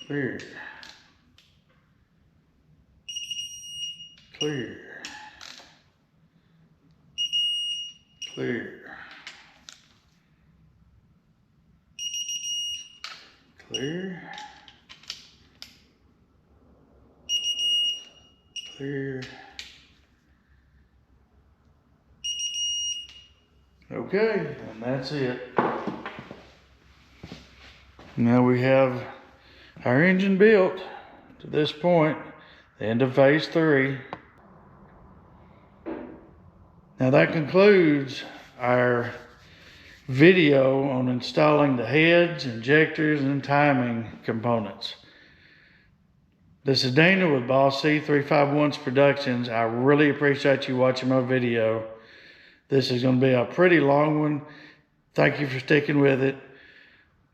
Clear, clear, clear, clear, clear. Okay, and that's it. Now we have our engine built to this point, the end of phase 3. Now that concludes our video on installing the heads, injectors, and timing components. This is Dana with Boss C 351's Productions. I really appreciate you watching my video. This is going to be a pretty long one. Thank you for sticking with it.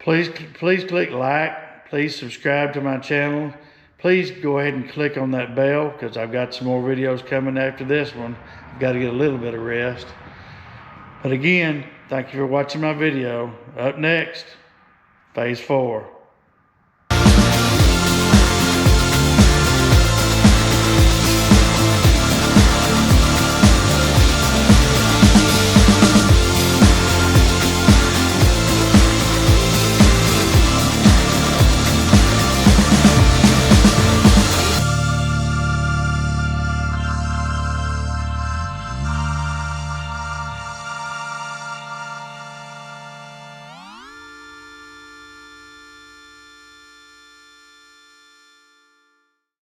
Please click like. Please subscribe to my channel. Please go ahead and click on that bell because I've got some more videos coming after this one. I've got to get a little bit of rest. But again, thank you for watching my video. Up next, phase 4.